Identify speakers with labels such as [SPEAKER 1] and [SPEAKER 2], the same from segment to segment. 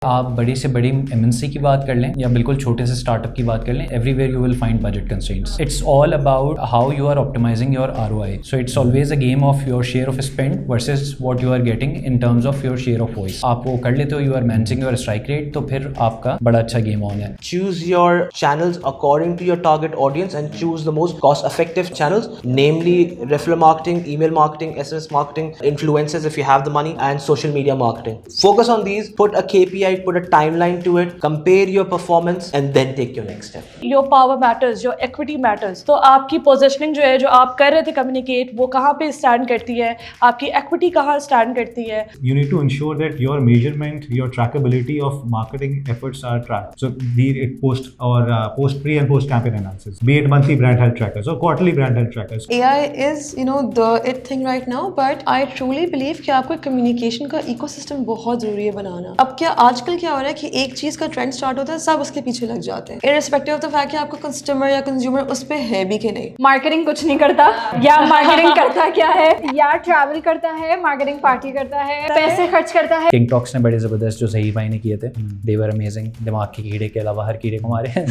[SPEAKER 1] आप बड़ी से बड़ी MNC की बात कर लें या बिल्कुल छोटे से स्टार्टअप की बात कर लें, everywhere you will find budget constraints. It's all about how you are optimising your ROI. So it's always a game of your share of spend versus what you are getting in terms of your share of voice. आप वो कर लेते हो, you are managing your strike rate, तो फिर आपका बड़ा अच्छा गेम ऑन है.
[SPEAKER 2] Choose your channels according to your target audience and choose the most cost effective channels, namely referral marketing, email marketing, SMS marketing, influencers if you have the money, and social media marketing. Focus on these, put a KPI, put a timeline to it, compare your performance and then take your next step.
[SPEAKER 3] Your power matters, your equity matters. तो आपकी positioning जो है, जो आप कर रहे थे communicate, वो कहाँ पे stand करती है, आपकी equity कहाँ stand करती है.
[SPEAKER 4] You need to ensure that your measurement, your trackability of marketing efforts are tracked. So be it post or post pre and post campaign analysis, be it monthly brand health trackers or quarterly brand health trackers.
[SPEAKER 5] AI is, the it thing right now, but I truly believe कि आपको communication का ecosystem बहुत ज़रूरी है बनाना. अब क्या आजकल क्या हो रहा है कि एक चीज़ का ट्रेंड स्टार्ट होता है, सब उसके पीछे लग जाते हैं, irrespective of the fact कि आपका कस्टमर या कंज्यूमर उस पे है भी कि नहीं.
[SPEAKER 3] मार्केटिंग कुछ नहीं करता, या मार्केटिंग करता क्या है, या ट्रैवल करता है, मार्केटिंग पार्टी करता है, पैसे खर्च करता है.
[SPEAKER 1] किंग टॉक्स ने बड़े ज़बरदस्त जो सही भाई ने किए थे, दे वर अमेजिंग. दिमाग के कीड़े के अलावा हर कीड़े हमारे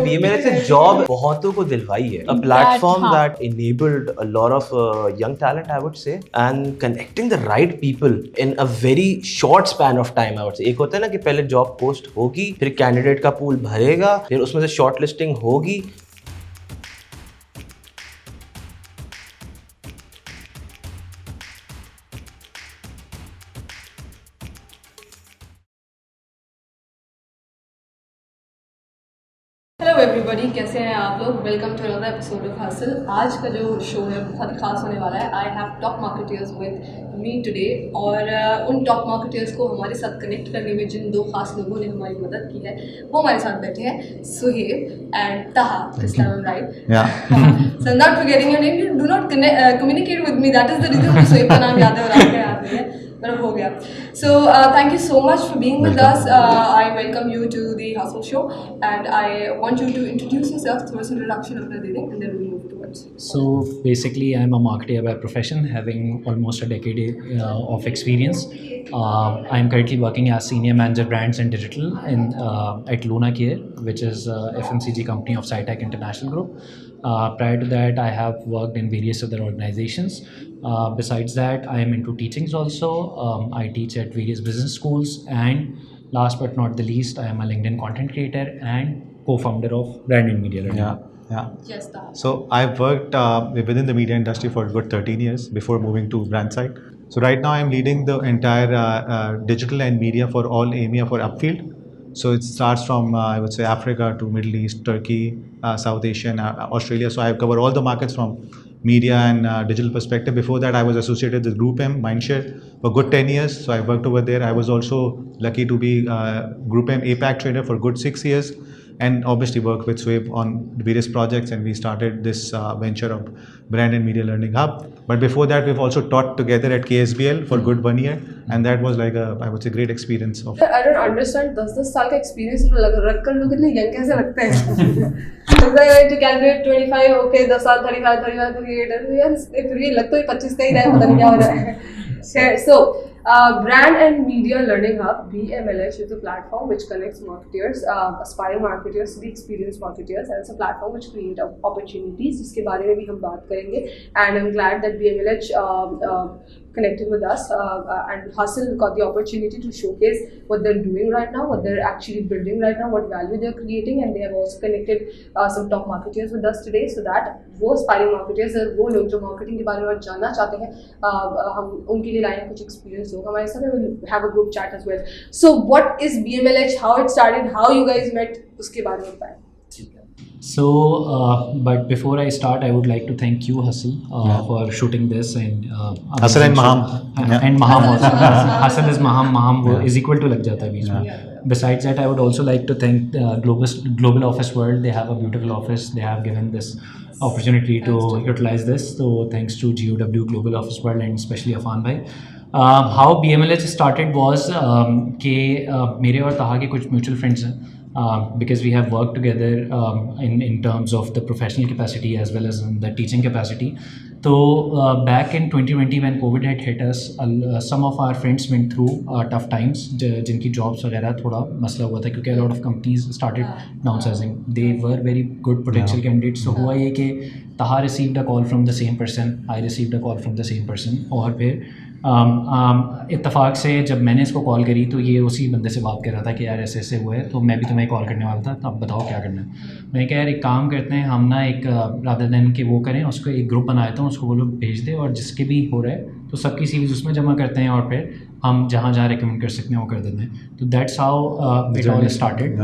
[SPEAKER 2] BMLH से जॉब बहुतों को दिलवाई है. A platform that enabled a lot of young talent, I would say, and connecting the right people in a very short span of time, I would say. एक होता है ना कि पहले जॉब पोस्ट होगी, फिर कैंडिडेट का पूल भरेगा, फिर उसमें से शॉर्ट लिस्टिंग होगी.
[SPEAKER 6] हेलो एवरीबॉडी, कैसे हैं आप लोग. Welcome to another episode of hustle. आज का जो शो है बहुत ही खास होने वाला है. I have top marketers with me today, और उन टॉप मार्केटर्स को हमारे साथ कनेक्ट करने में जिन दो खास लोगों ने हमारी मदद की है वो हमारे साथ बैठे हैं, Soheb and Taha. This time I am right? So not forgetting your name, you do not communicate with me, that is the reason Soheb का नाम याद है और आपका याद नहीं है, पर हो गया. So thank you so much for being with us. I welcome you to the Hustle Show, and I want you to introduce yourself, through an introduction of the day, and then we'll move towards.
[SPEAKER 1] So basically, I'm a marketer by profession, having almost a decade of experience. I'm currently working as senior manager brands and digital at Luna Care, which is a FMCG company of SciTech International Group. Prior to that, I have worked in various other organizations. Besides that, I am into teachings also. I teach at various business schools, and last but not the least, I am a LinkedIn content creator and co-founder of Brand and Media Learning.
[SPEAKER 4] Yeah.
[SPEAKER 6] Yes, Taha.
[SPEAKER 4] So I've worked within the media industry for a good 13 years before moving to brand side. So right now I'm leading the entire digital and media for all EMEA for Upfield. So it starts from I would say Africa to Middle East, Turkey, South Asia, and Australia. So I cover all the markets from media and digital perspective. Before that, I was associated with Group M, Mindshare, for good 10 years. So I worked over there. I was also lucky to be Group M APAC trainer for good 6 years, and obviously worked with Sohaib on various projects, and we started this venture of Brand and Media Learning Hub. But before that, we've also taught together at KSBL for good 1 year, and that was like I would say great experience.
[SPEAKER 6] I don't understand, 10 साल का experience रख कर लोग इतने young कैसे लगते हैं? to calculate 25, okay, 10 साल, 35, 38, यार फिर ये लग तो 25 का ही रहा है, पता नहीं क्या हो रहा है. So Brand and Media Learning Hub, BMLH, is a platform which connects marketers, aspiring marketers to the experienced marketers, and it's a platform which creates opportunities, जिसके बारे में भी हम बात करेंगे. And I'm glad that BMLH connected with us, and Hassan got the opportunity to showcase what they're doing right now, what they're actually building right now, what value they're creating, and they have also connected some top marketers with us today, so that वो aspiring marketers और वो लोग जो marketing के बारे में जानना चाहते हैं, हम उनके लिए लाए हैं कुछ experience लोग हमारे साथ. We'll have a group chat as well. So what is BMLH, how it started, how you guys met, उसके बारे में बताएं.
[SPEAKER 1] So, but before I start, I would like to thank you, Hassan, for shooting this, and
[SPEAKER 4] Hassan and Maham.
[SPEAKER 1] And Maham also. Hassan is Maham. Maham is equal to lag jata hai beech mein. Besides that, I would also like to thank Global Office World. They have a beautiful office. They have given this opportunity to utilize this. So thanks to GOW, Global Office World, and especially Afan bhai. How BMLH started was कि मेरे और ताहा के कुछ mutual friends हैं. Because we have worked together in terms of the professional capacity as well as in the teaching capacity. तो back in 2020 when COVID had hit us, some of our friends went through tough times जिनकी jobs वगैरह थोड़ा मसला हुआ था क्योंकि a lot of companies started downsizing. They were very good potential candidates. So हुआ ये कि Taha received a call from the same person, I received a call from the same person और फिर इत्तेफाक से जब मैंने इसको कॉल करी तो ये उसी बंदे से बात कर रहा था कि यार ऐसे ऐसे हुआ है, तो मैं भी तुम्हें कॉल करने वाला था, तो अब बताओ क्या करना है. मैंने कहा यार एक काम करते हैं हम ना एक रादर देन कि वो करें उसको एक ग्रुप बना देता हूँ, उसको वो लोग भेज दे और जिसके भी हो रहा है तो सबकी सीवीज उसमें जमा करते हैं और फिर हम जहाँ जहाँ रिकमेंड कर सकते हैं वो कर देते हैं. तो that's how it all started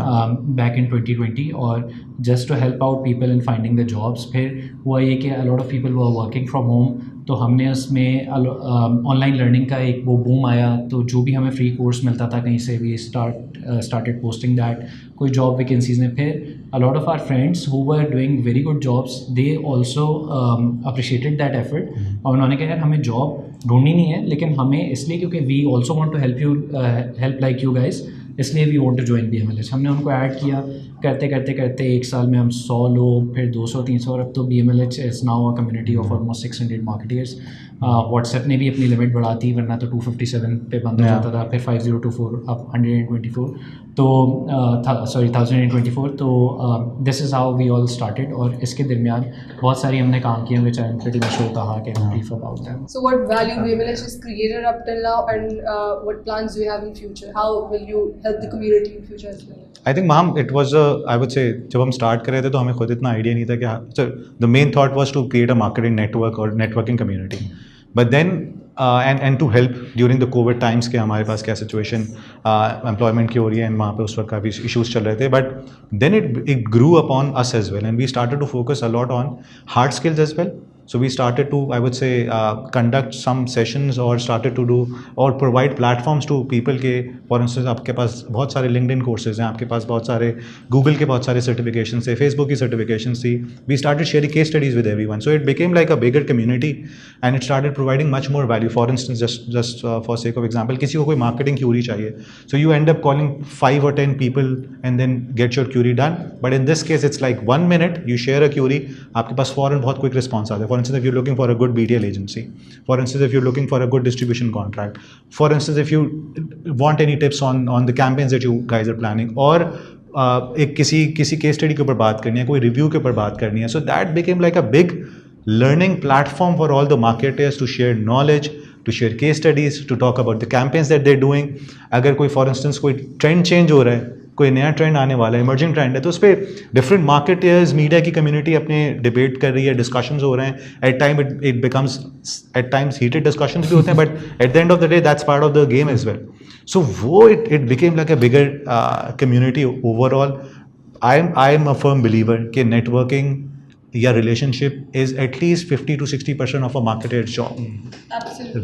[SPEAKER 1] back in 2020 और just to help out people in finding the jobs. फिर हुआ ये कि a lot of people were working from home, तो हमने उसमें ऑनलाइन लर्निंग का एक वो बूम आया, तो जो भी हमें फ्री कोर्स मिलता था कहीं से भी स्टार्टेड पोस्टिंग दैट, कोई जॉब वैकेंसीज में. फिर a lot of our friends who were doing very good jobs, they also appreciated that effort और उन्होंने कहा यार हमें जॉब ढूंढनी नहीं है लेकिन हमें इसलिए क्योंकि we also want to help like you guys, इसलिए we want to join BMLH. हमने उनको ऐड किया, करते करते करते एक साल में हम 100 लोग, फिर 200-300 और अब तो BMLH is now a community of almost 600 marketers. WhatsApp ने भी अपनी लिमिट बढ़ा दी, वरना तो 257 पे बंद हो जाता था, फिर 5024 अब 124, तो 1024. तो this is how we all started और इसके दरमियान बहुत सारी हमने काम किए which I am pretty much sure Taha can brief about them.
[SPEAKER 6] So what value BMLH has created up till now, and what plans do you have in future? How will you help the community in future as well?
[SPEAKER 4] I think Maham, it was I would say जब हम start कर रहे थे तो हमें खुद इतना idea नहीं था कि the main thought was to create a marketing network or networking community. But then and to help during the COVID times कि हमारे पास क्या situation employment की हो रही है and वहाँ पे उस वक्त काफ़ी issues चल रहे थे. But then it grew upon us as well and we started to focus a lot on hard skills as well. So we started to, I would say, conduct some sessions or started to do or provide platforms to people के, for instance, आपके पास बहुत सारे LinkedIn courses हैं, आपके पास बहुत सारे Google के बहुत सारे certifications थे, Facebook की certifications थी. We started sharing case studies with everyone. So it became like a bigger community and it started providing much more value. For instance, just for sake of example, किसी को कोई marketing query चाहिए. So you end up calling 5 or 10 people and then get your query done. But in this case, it's like 1 minute, you share a query, आपके पास फौरन बहुत quick response आता है. For instance, if you're looking for a good BTL agency, for instance, if you're looking for a good distribution contract, for instance, if you want any tips on the campaigns that you guys are planning, और एक किसी case study के ऊपर बात करनी है, कोई review के ऊपर बात करनी है, so that became like a big learning platform for all the marketers to share knowledge, to share case studies, to talk about the campaigns that they're doing. अगर कोई for instance कोई trend change हो रहा है, कोई नया trend आने वाला है, इमर्जिंग ट्रेंड है, तो उस पर डिफरेंट मार्केटर्स, मीडिया की कम्युनिटी अपने डिबेट कर रही है, डिस्कशंस हो रहे हैं. At time it becomes at times heated discussions भी होते हैं, but at the end of the day that's part of the game as well. So वो it became like a bigger community overall. I am a firm believer कि networking या relationship is at least 50 to 60% of a marketers job.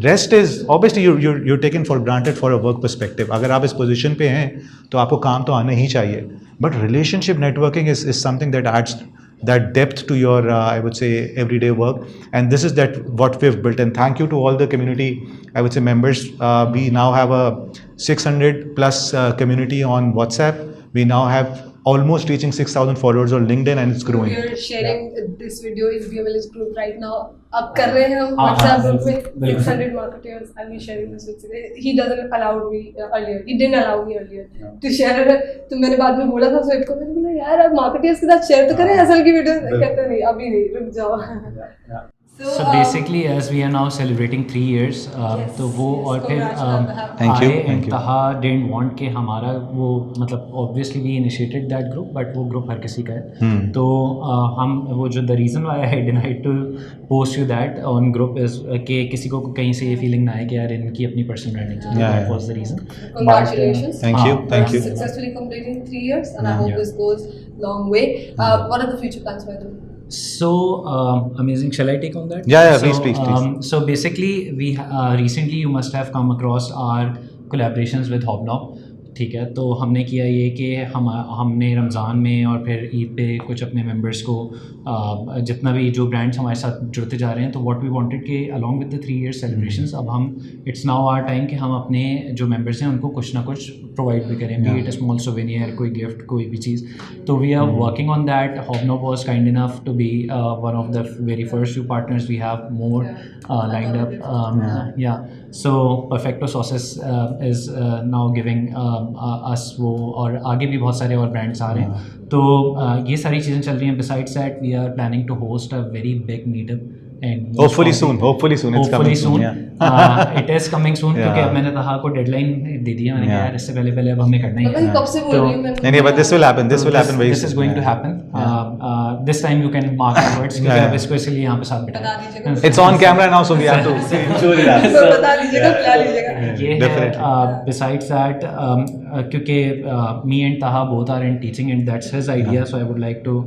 [SPEAKER 4] Rest is obviously you're taken for granted for a work perspective. अगर आप इस position पे हैं तो आपको काम तो आना ही चाहिए, but relationship networking is something that adds that depth to your I would say everyday work, and this is that what we've built. And thank you to all the community, I would say, members. We now have a 600 plus community on WhatsApp. We now have almost reaching 6,000 followers on LinkedIn and it's growing.
[SPEAKER 6] We are sharing this video in BMLH group right now. अब कर रहे हैं हम WhatsApp group में 600 marketers and we sharing this with. He doesn't allow me earlier. He didn't allow me earlier to share it. तो मैंने बाद में बोला था सोहेब को, मैंने बोला यार अब marketers के साथ share तो करें असल की वीडियो. कहते नहीं अभी नहीं, रुक जाओ.
[SPEAKER 1] So basically, as we are now celebrating 3 years, तो वो और फिर
[SPEAKER 4] Thank you.
[SPEAKER 1] Taha didn't want कि हमारा वो मतलब obviously we initiated that group, but वो group हर किसी का है. तो हम वो जो the reason why I denied to post you that on group is कि किसी को कहीं से ये feeling ना आए कि यार इनकी अपनी personal branding चाहिए. That was the reason.
[SPEAKER 6] Congratulations.
[SPEAKER 4] Thank you.
[SPEAKER 6] For successfully completing 3 years, and I hope this goes long way. What are the future plans for you?
[SPEAKER 1] So amazing. Shall I take on that?
[SPEAKER 4] Yeah,
[SPEAKER 1] so,
[SPEAKER 4] please.
[SPEAKER 1] So basically, we recently you must have come across our collaborations with Hobnob. ठीक है, तो हमने किया ये कि हमने रमज़ान में और फिर ईद पे कुछ अपने मेंबर्स को जितना भी जो ब्रांड्स हमारे साथ जुड़ते जा रहे हैं, तो व्हाट वी वांटेड कि along with the 3 year celebrations अब हम इट्स नाउ आवर टाइम कि हम अपने जो मेंबर्स हैं उनको कुछ ना कुछ प्रोवाइड भी करें, be it a small souvenir, कोई गिफ्ट, कोई भी चीज़. तो we are working on that. Hobnob was kind enough to be one of the very first few partners. We have more lined up. Yeah. So Perfecto Sauces is now giving us वो, और आगे भी बहुत सारे और brands आ रहे हैं. तो ये सारी चीज़ें चल रही हैं. Besides that, we are planning to host a very big meetup. And
[SPEAKER 4] hopefully soon it's coming soon.
[SPEAKER 1] It is coming soon क्योंकि अब मैंने तहा को डेडलाइन दे दी है. मैंने कहा यार इससे पहले अब हमें करना ही
[SPEAKER 6] पता नहीं कब से बोल रही हूँ मैं.
[SPEAKER 4] नहीं, but this will happen very
[SPEAKER 1] this is going to happen. This time you can mark the words क्योंकि अब इसको इसलिए यहाँ पे साथ
[SPEAKER 6] बता
[SPEAKER 1] बिठाया.
[SPEAKER 6] दीजिएगा.
[SPEAKER 4] It's on camera now, so we have to ensure it happens.
[SPEAKER 6] बता दीजिएगा, बुला लीजिएगा.
[SPEAKER 1] ये है. Besides that, क्योंकि me and Taha both are in teaching and that's his idea, so I would like to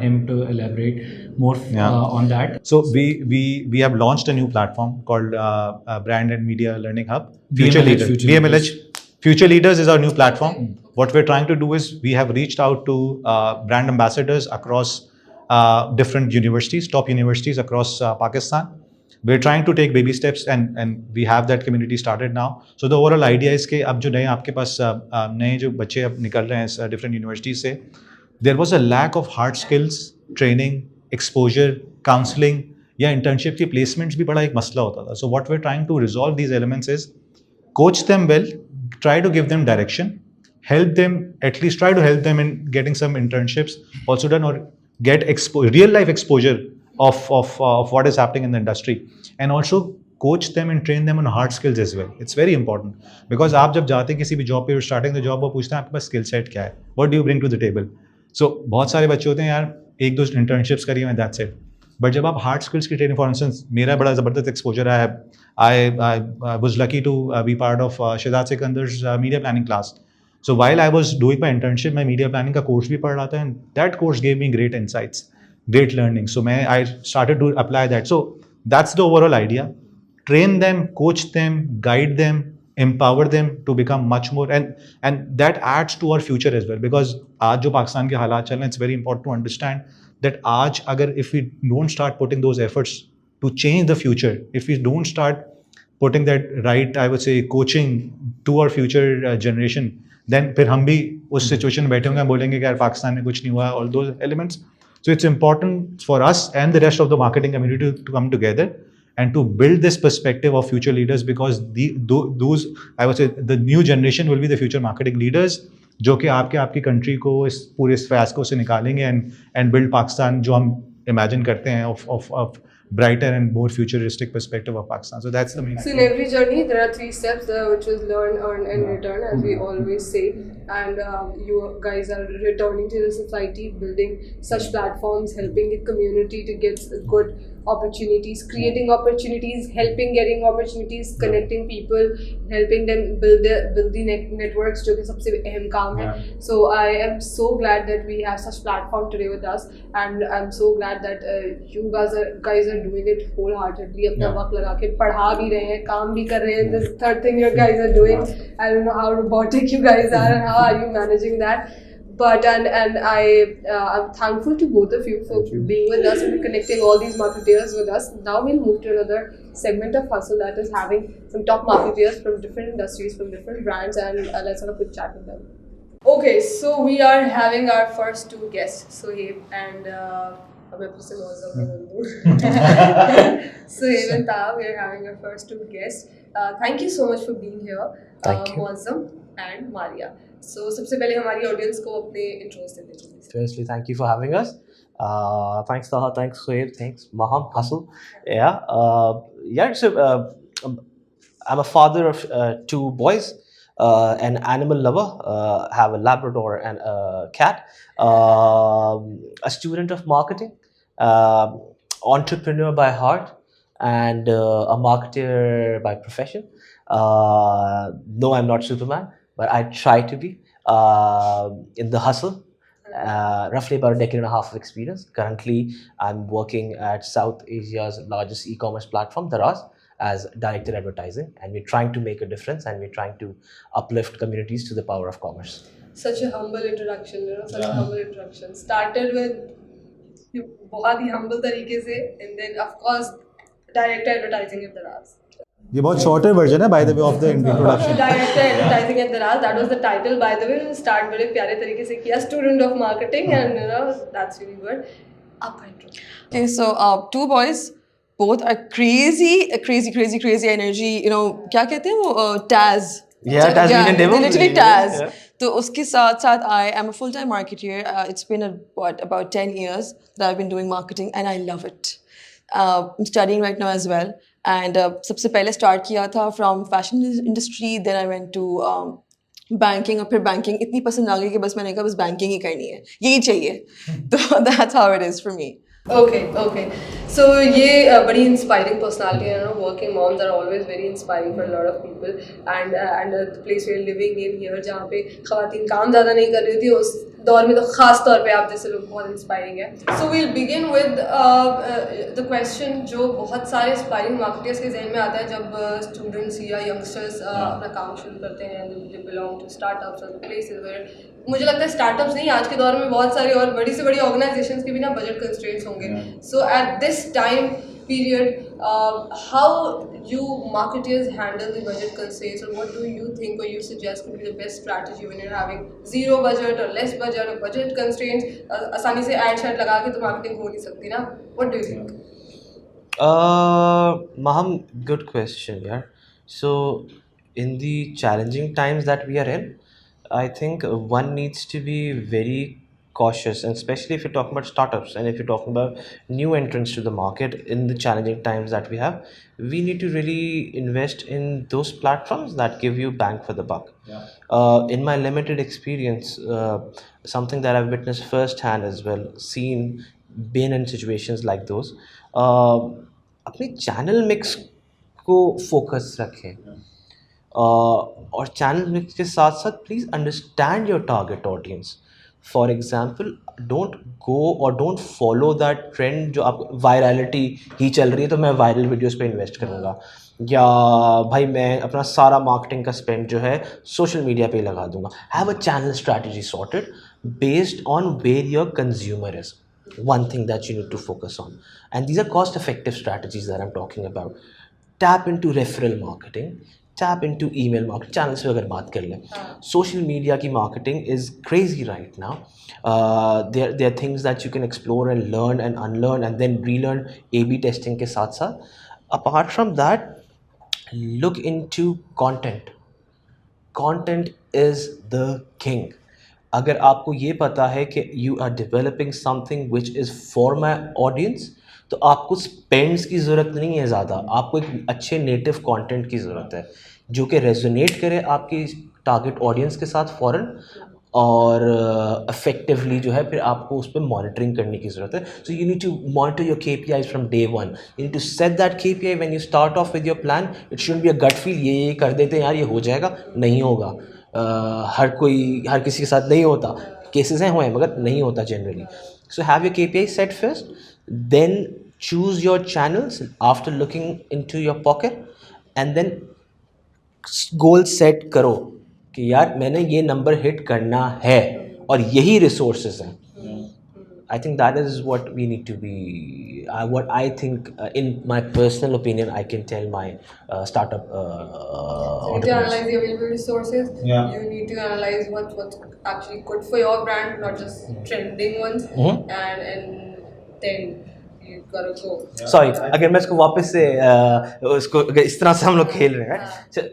[SPEAKER 1] him to elaborate more on that.
[SPEAKER 4] So we have launched a new platform called Brand and Media Learning Hub. BMLH. Future Leaders is our new platform. What we're trying to do is we have reached out to brand ambassadors across different universities, top universities across Pakistan. We're trying to take baby steps and we have that community started now. So the overall idea is कि अब जो नए आपके पास नए जो बच्चे अब निकल रहे हैं different universities से, there was a lack of hard skills, training, exposure, counseling या internship की placements भी बड़ा एक मसला होता था. So what we're trying to resolve these elements is coach them well, try to give them direction, help them, at least try to help them in getting some internships also done, or get real life exposure of what is happening in the industry, and also coach them and train them on hard skills as well. It's very important because आप जब जाते हैं किसी भी job पे, starting the job, वो पूछते हैं आपके पास skill set क्या है, what do you bring to the table. So बहुत सारे बच्चे होते हैं यार एक दो internships करी हैं, that's it. But जब आप hard skills की training, for instance मेरा बड़ा ज़बरदस्त exposure है. I was lucky to be part of Shahzad Sikandar's media planning class. So while I was doing my internship, मैं media planning का course भी पढ़ रहा था, and that course gave me great insights, great learning. So I started to apply that. So that's the overall idea. Train them, coach them, guide them, empower them to become much more, and that adds to our future as well. Because आज जो पाकिस्तान के हालात चल रहे हैं, it's very important to understand that आज अगर if we don't start putting those efforts to change the future, if we don't start putting that right, I would say, coaching to our future generation, then फिर हम भी उस situation में बैठे होंगे, बोलेंगे कि यार पाकिस्तान में कुछ नहीं हुआ, all those elements. So it's important for us and the rest of the marketing community to come together and to build this perspective of future leaders, because those, I would say, the new generation will be the future marketing leaders, जो कि आपकी country को इस पूरे इस fiasco से निकालेंगे and build Pakistan जो हम imagine करते हैं of brighter and more futuristic perspective of Pakistan. So that's the main.
[SPEAKER 6] So in every journey there are 3 steps, which is learn, earn and return, as we always say. And you guys are returning to the society, building such platforms, helping the community to get good opportunities, creating opportunities, helping getting opportunities, connecting people, helping them build the networks, जो कि सबसे अहम काम है. So I am so glad that we have such platform today with us, and I'm so glad that you guys are doing it wholeheartedly. अपना वक्त लगा के पढ़ा भी रहे हैं, काम भी कर रहे हैं. This third thing you guys are doing, I don't know how robotic you guys are and how are you managing that. But and I'm thankful to both of you for being with us and connecting all these marketeers with us. Now we'll move to another segment of Hustle that is having some top marketeers from different industries, from different brands, and let's have a quick chat with them. Okay, so we are having our first 2 guests, Sohaib and Moazzam M. Sohaib and Taha, we are having our first 2 guests. Thank you so much for being here, Moazzam and Maria. So सबसे पहले हमारी audience को अपने intros देते हैं.
[SPEAKER 2] Firstly, thank you for having us. Thanks Taha, thanks Sohaib, thanks Maham, Hustle. Yeah. So I'm a father of 2 boys, an animal lover, have a Labrador and a cat, a student of marketing, entrepreneur by heart, and a marketer by profession. No, I'm not Superman, but I try to be in the hustle. Roughly about a decade and a half of experience. Currently, I'm working at South Asia's largest e-commerce platform, Daraz as director advertising, and we're trying to make a difference, and we're trying to uplift communities to the power of commerce.
[SPEAKER 6] Such a humble introduction, such a humble introduction. Started with बहुत ही humble तरीके से, and then of course director advertising at Daraz.
[SPEAKER 4] ये बहुत shorter version है by the way of the introduction.
[SPEAKER 6] Director advertising at Daraz, that was the title by the way. Start बड़े प्यारे तरीके से किया, student of marketing, and that's really good. आपका intro.
[SPEAKER 5] Okay, so two boys, both are crazy energy. क्या कहते हैं वो Taz.
[SPEAKER 2] Yeah, Taz Union Demo.
[SPEAKER 5] They're literally Taz.
[SPEAKER 2] Yeah.
[SPEAKER 5] तो उसके साथ I am a full-time marketer. It's been about 10 years that I've been doing marketing, and I love it. I'm studying right now as well. And सबसे पहले start किया था from fashion industry. Then I went to banking, और फिर banking इतनी पसंद आ गई कि बस मैंने कहा बस banking ही करनी है, यही चाहिए. तो that's how it is for me.
[SPEAKER 6] Okay. So ये बड़ी inspiring personality है, working moms are always very inspiring for a lot of people, and the place we're living in here जहाँ पे ख़वातीन काम ज़्यादा नहीं कर रही थी, उस दौर में तो ख़ास तौर पे आप जैसे लोग बहुत inspiring है. So we'll begin with the question जो बहुत सारे aspiring marketers के ज़हन में आता है जब students या youngsters अपना काम शुरू करते हैं, they belong to startups or the places where मुझे लगता है स्टार्टअप्स नहीं, आज के दौर में बहुत सारी और बड़ी से बड़ी ऑर्गेनाइजेशंस के भी ना बजट कंस्ट्रेंट्स होंगे. So at this time period how you marketers handle the budget constraints, or what do you think or you suggest could be the best strategy when you're having zero budget or less budget or budget constraints? आसानी से ad शायद लगा के तो marketing हो नहीं सकती ना. What do you think?
[SPEAKER 2] Maham, good question, yeah. So in the challenging times that we are in, I think one needs to be very cautious, and especially if you're talking about startups and if you're talking about new entrants to the market in the challenging times that we have, we need to really invest in those platforms that give you bang for the buck. In my limited experience, something that I've witnessed firsthand as well, seen, been in situations like those, अपनी channel mix को focus रखें. और channel mix के साथ साथ please understand your target audience. For example, don't go और don't follow that trend जो आप वायरलिटी ही चल रही है तो मैं वायरल वीडियोस पे इन्वेस्ट करूँगा, या भाई मैं अपना सारा मार्केटिंग का स्पेंड जो है सोशल मीडिया पे लगा दूंगा. Have a channel strategy sorted based on where your consumer is. One thing that you need to focus on, and these are cost effective strategies that I'm talking about. Tap into referral marketing, tap into email marketing. Channels पे अगर बात कर लें, social media की marketing is crazy right now. There are things that you can explore and learn and unlearn and then relearn A/B testing के साथ साथ. Apart from that, look into content. Content is the king. अगर आपको ये पता है कि you are developing something which is for my audience, तो आपको स्पेंड्स की ज़रूरत नहीं है ज़्यादा, आपको एक अच्छे नेटिव कंटेंट की ज़रूरत है जो कि रेजोनेट करे आपकी टारगेट ऑडियंस के साथ फ़ौरन, और इफेक्टिवली जो है फिर आपको उस पर मॉनिटरिंग करने की ज़रूरत है. So you need to monitor your KPIs from day one. You need to set that KPI when you start off with your plan. It shouldn't be a gut feel, ये कर देते हैं यार ये हो जाएगा, नहीं होगा. हर किसी के साथ नहीं होता, केसेस हैं हुए मगर नहीं होता generally. So have your KPI set first, then choose your channels after looking into your pocket, and then goal set करो कि यार मैंने ये नंबर हिट करना है और यही रिसोर्सेज हैं. I think that is what we need to be, what I think in my personal opinion I can tell my startup
[SPEAKER 6] You need to analyze the available resources.
[SPEAKER 4] Yeah.
[SPEAKER 6] You need to analyze what's actually good for your brand, not just trending ones. And then you gotta go.
[SPEAKER 2] Sorry, अगर मैं इसको वापस से उसको इस तरह से हम लोग खेल रहे हैं. So,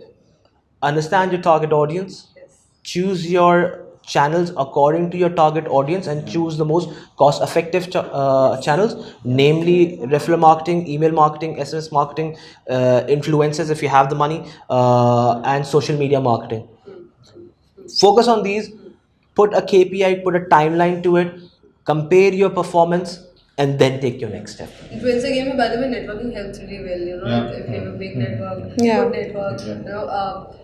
[SPEAKER 2] understand your target audience. Choose your channels according to your target audience and choose the most cost effective channels, namely referral marketing, email marketing, SMS marketing, influencers if you have the money, and social media marketing. Focus on these, put a KPI, put a timeline to it, compare your performance, and then take your next step.
[SPEAKER 6] Influencer game, by the way, networking helps really well. If you have a big network, good network.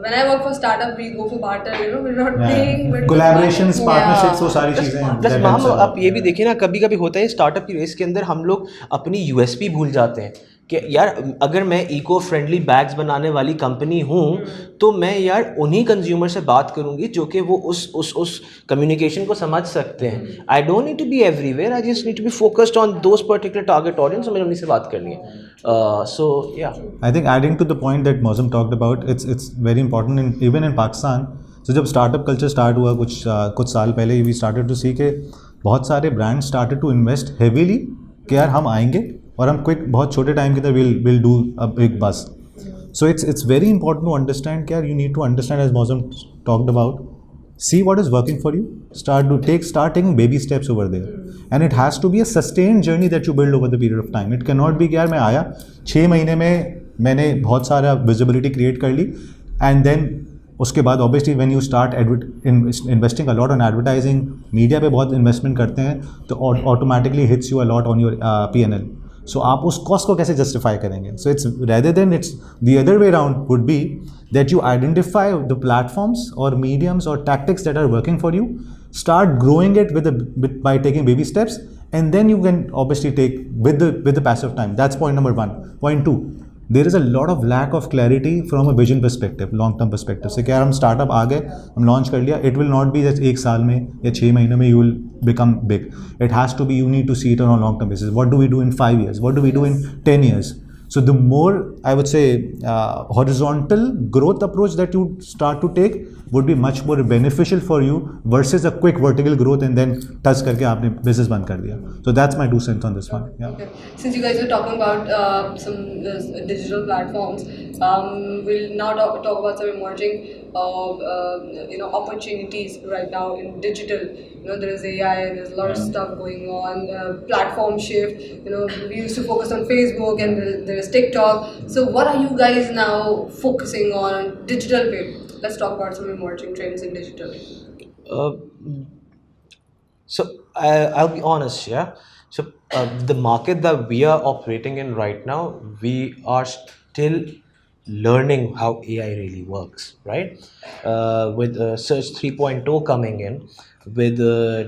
[SPEAKER 6] When I work for startup, we go for barter. We're not paying, but
[SPEAKER 4] collaborations, partnerships, वो सारी चीजें हैं.
[SPEAKER 2] Plus ma'am आप ये भी देखिए ना, कभी कभी होता है स्टार्टअप की रेस के अंदर हम लोग अपनी USP भूल जाते हैं कि यार अगर मैं इको फ्रेंडली बैग्स बनाने वाली कंपनी हूँ तो मैं यार उन्हीं कंज्यूमर से बात करूँगी जो कि वो उस कम्युनिकेशन को समझ सकते हैं. I don't need to be everywhere, I just need to be focused on those particular target audience, मैंने उन्हीं से बात करनी है. So yeah.
[SPEAKER 4] I think adding to the point that Moazzam talked about, it's very important even in Pakistan. So जब startup culture start हुआ कुछ साल पहले, we started to see कि बहुत सारे brands started to invest heavily कि यार हम आएंगे और हम क्विक बहुत छोटे टाइम के अंदर we'll do a big buzz. So it's very important to understand कि यार you need to understand, as Moazzam talked about, see what is working for you, start taking baby steps over there, and it has to be a sustained journey that you build over the period of time. It cannot be कि यार मैं आया 6 महीने में मैंने बहुत सारा visibility create कर ली and then उसके बाद obviously when you start investing a lot on advertising, media पे बहुत investment करते हैं तो automatically hits you a lot on your P&L. So आप उस cost को कैसे justify करेंगे? So it's rather than it's the other way around would be that you identify the platforms or mediums or tactics that are working for you, start growing it by taking baby steps, and then you can obviously take with the passage of time. That's point number 1. Point 2, there is a lot of lack of clarity from a vision perspective, long term perspective. So क्या हम startup आ गए, हम launch कर लिया, it will not be that एक साल में या 6 महीनों में you will become big. It has to be, you need to see it on a long term basis. What do we do in 5 years? What do we do in 10 years? So the more, I would say, horizontal growth approach that you start to take would be much more beneficial for you versus a quick vertical growth and then touch करके आपने business बंद कर दिया. So that's my 2 cents on this one. Yeah.
[SPEAKER 6] Okay. Since you guys are talking about some digital platforms, we'll now talk about some emerging opportunities right now in digital. There is AI, there's a lot of stuff going on, platform shift. We used to focus on Facebook and there's TikTok. So what are you guys now focusing on digital way? Let's talk about some emerging trends in digital.
[SPEAKER 2] So I'll be honest, yeah. So the market that we are operating in right now, we are still learning how AI really works, right? With Search 3.0 coming in, with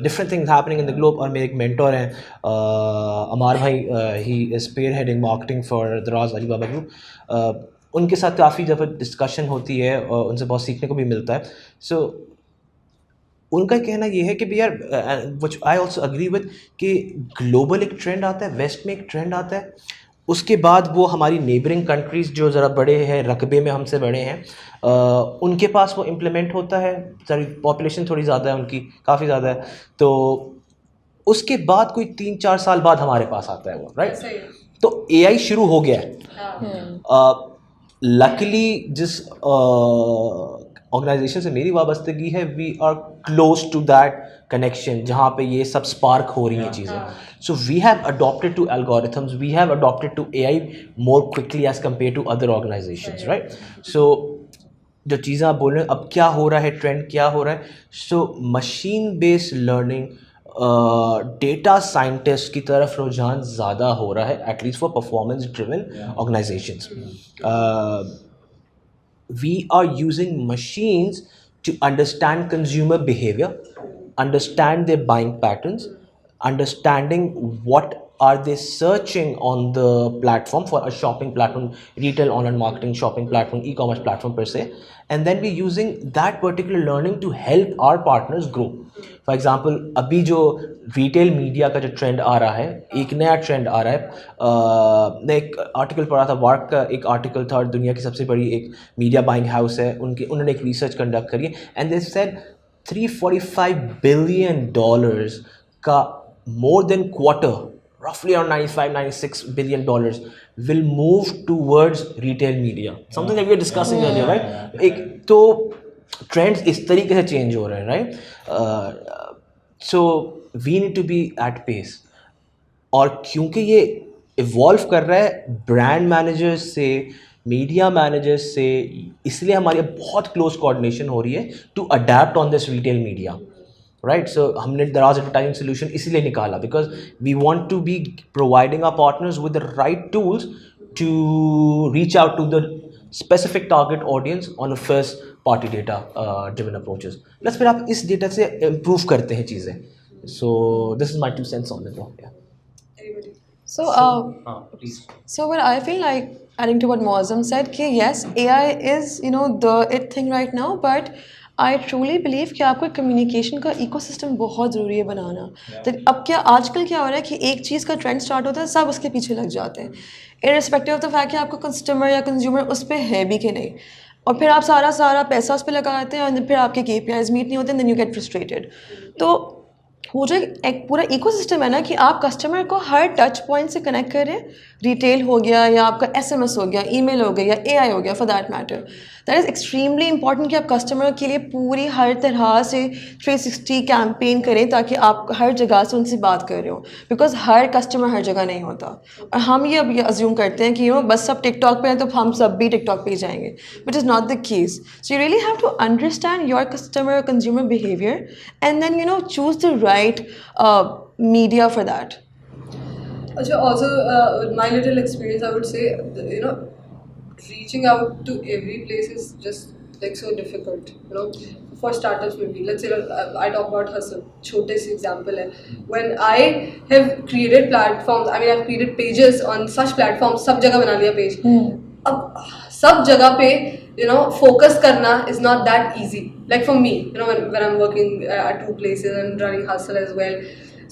[SPEAKER 2] different things happening in the globe. और मेरे एक mentor हैं, अमार भाई, he is spearheading marketing for Daraz Alibaba Group. उनके साथ काफ़ी जब discussion होती है और उनसे बहुत सीखने को भी मिलता है. So उनका कहना ये है कि यार, which I also agree with, कि ग्लोबल एक ट्रेंड आता है, वेस्ट में एक ट्रेंड आता है, उसके बाद वो हमारी नेबरिंग कंट्रीज़ जो ज़रा बड़े हैं, रकबे में हमसे बड़े हैं, उनके पास वो इम्प्लीमेंट होता है. सारी पॉपुलेशन थोड़ी ज़्यादा है उनकी, काफ़ी ज़्यादा है, तो उसके बाद कोई 3-4 साल बाद हमारे पास आता है वो, राइट? तो AI शुरू हो गया है. लकीली जिस ऑर्गेनाइजेशन से मेरी वाबस्तगी है, we are close to that connection जहाँ पे ये सब स्पार्क हो रही हैं चीज़ें. So we have adopted to algorithms, we have adopted to AI more quickly as compare to other organisations, right? So जो चीज़ें आप बोल रहे हैं, अब क्या हो रहा है, ट्रेंड क्या हो रहा है, so machine based learning, data scientist की तरफ रुझान ज़्यादा हो रहा है, at least for performance driven organisations. We are using machines to understand consumer behavior, understand their buying patterns, understanding what are they searching on the platform for a shopping platform, retail online marketing shopping platform, e-commerce platform per se, and then we're using that particular learning to help our partners grow. For example, अभी जो retail media का जो trend आ रहा है, एक नया trend आ रहा है. मैं एक आर्टिकल पढ़ा था, वार्क का एक आर्टिकल था, दुनिया की सबसे बड़ी एक मीडिया बाइंग हाउस है, उन्होंने एक रिसर्च कंडक्ट करी है, एंड दे सेड $345 billion का more than quarter, roughly around $95-96 billion will move towards retail media. Something that we were discussing earlier, right? एक तो ट्रेंड्स इस तरीके से चेंज हो रहे हैं, right? So we need to be at pace. और क्योंकि ये इवॉल्व कर रहा है ब्रांड मैनेजर्स से, मीडिया मैनेजर्स से, इसलिए हमारी बहुत क्लोज कोऑर्डिनेशन हो रही है to adapt on this retail media, right? So हमने दराज एडवर्टाइजिंग सोल्यूशन इसीलिए निकाला, because we want to be providing our partners with the right tools to reach out to the specific target audience on a first party data driven approaches. Let's फिर आप इस data से improve करते हैं चीज़ें. So this is my 2 cents on it. Yeah.
[SPEAKER 6] Anybody?
[SPEAKER 1] Please.
[SPEAKER 5] So what I feel like, adding to what Moazzam said, कि yes, AI is the it thing right now, but I truly believe कि आपको communication का ecosystem बहुत ज़रूरी है बनाना। तो अब क्या आजकल क्या हो रहा है कि एक चीज़ का ट्रेंड स्टार्ट होता है, सब उसके पीछे लग जाते हैं, इररिस्पेक्टिव ऑफ द फैक्ट कि आपका कस्टमर या कंज्यूमर उस पर है भी कि नहीं। और फिर आप सारा पैसा उस पर लगाते हैं और फिर आपके KPIs मीट नहीं होते, देन यू गेट फ्रस्ट्रेटेड। तो वो जो एक पूरा इकोसिस्टम है ना कि आप कस्टमर को हर टच पॉइंट से कनेक्ट करें, रिटेल हो गया या आपका SMS हो गया, ईमेल हो गया या AI हो गया for that matter, that is extremely important कि आप कस्टमर के लिए पूरी हर तरह से 360 कैंपेन करें ताकि आप हर जगह से उनसे बात कर रहे हो, बिकॉज हर कस्टमर हर जगह नहीं होता। और हम ये अब अज्यूम करते हैं कि बस सब टिकटॉक पे हैं तो हम सब भी टिकटॉक पे ही जाएंगे, but is not the case. So you really have to understand your customer consumer behaviour and then choose the right media for that.
[SPEAKER 6] Also, my little experience, I would say, reaching out to every place is just like so difficult. For startups maybe. Let's say I talk about Hassan. छोटे से example है. When I have created platforms, I mean I've created pages on such platforms. सब जगह बना लिया page. अब सब जगह पे focus करना is not that easy. Like for me, when I'm working at 2 places and running Hustle as well.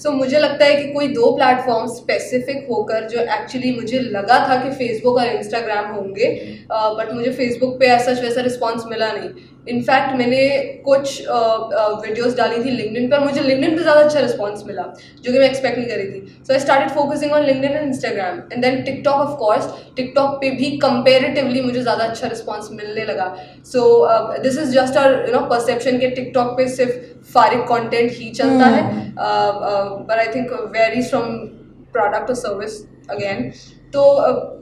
[SPEAKER 6] So मुझे लगता है कि कोई 2 प्लेटफॉर्म स्पेसिफिक होकर, जो एक्चुअली मुझे लगा था कि फेसबुक और इंस्टाग्राम होंगे, बट मुझे फेसबुक पे ऐसा वैसा रिस्पांस मिला नहीं। इनफैक्ट मैंने कुछ वीडियोस डाली थी लिंक्डइन पर, मुझे लिंक्डइन पे ज़्यादा अच्छा रिस्पांस मिला जो कि मैं एक्सपेक्ट नहीं कर रही थी। So I started focusing on LinkedIn and Instagram and then TikTok. Of course TikTok पे भी कंपेरेटिवली मुझे ज़्यादा अच्छा रिस्पांस मिलने लगा। So this is just our perception के टिकटॉक पे सिर्फ फारिग कंटेंट ही चलता है, but I think varies from product or service again. तो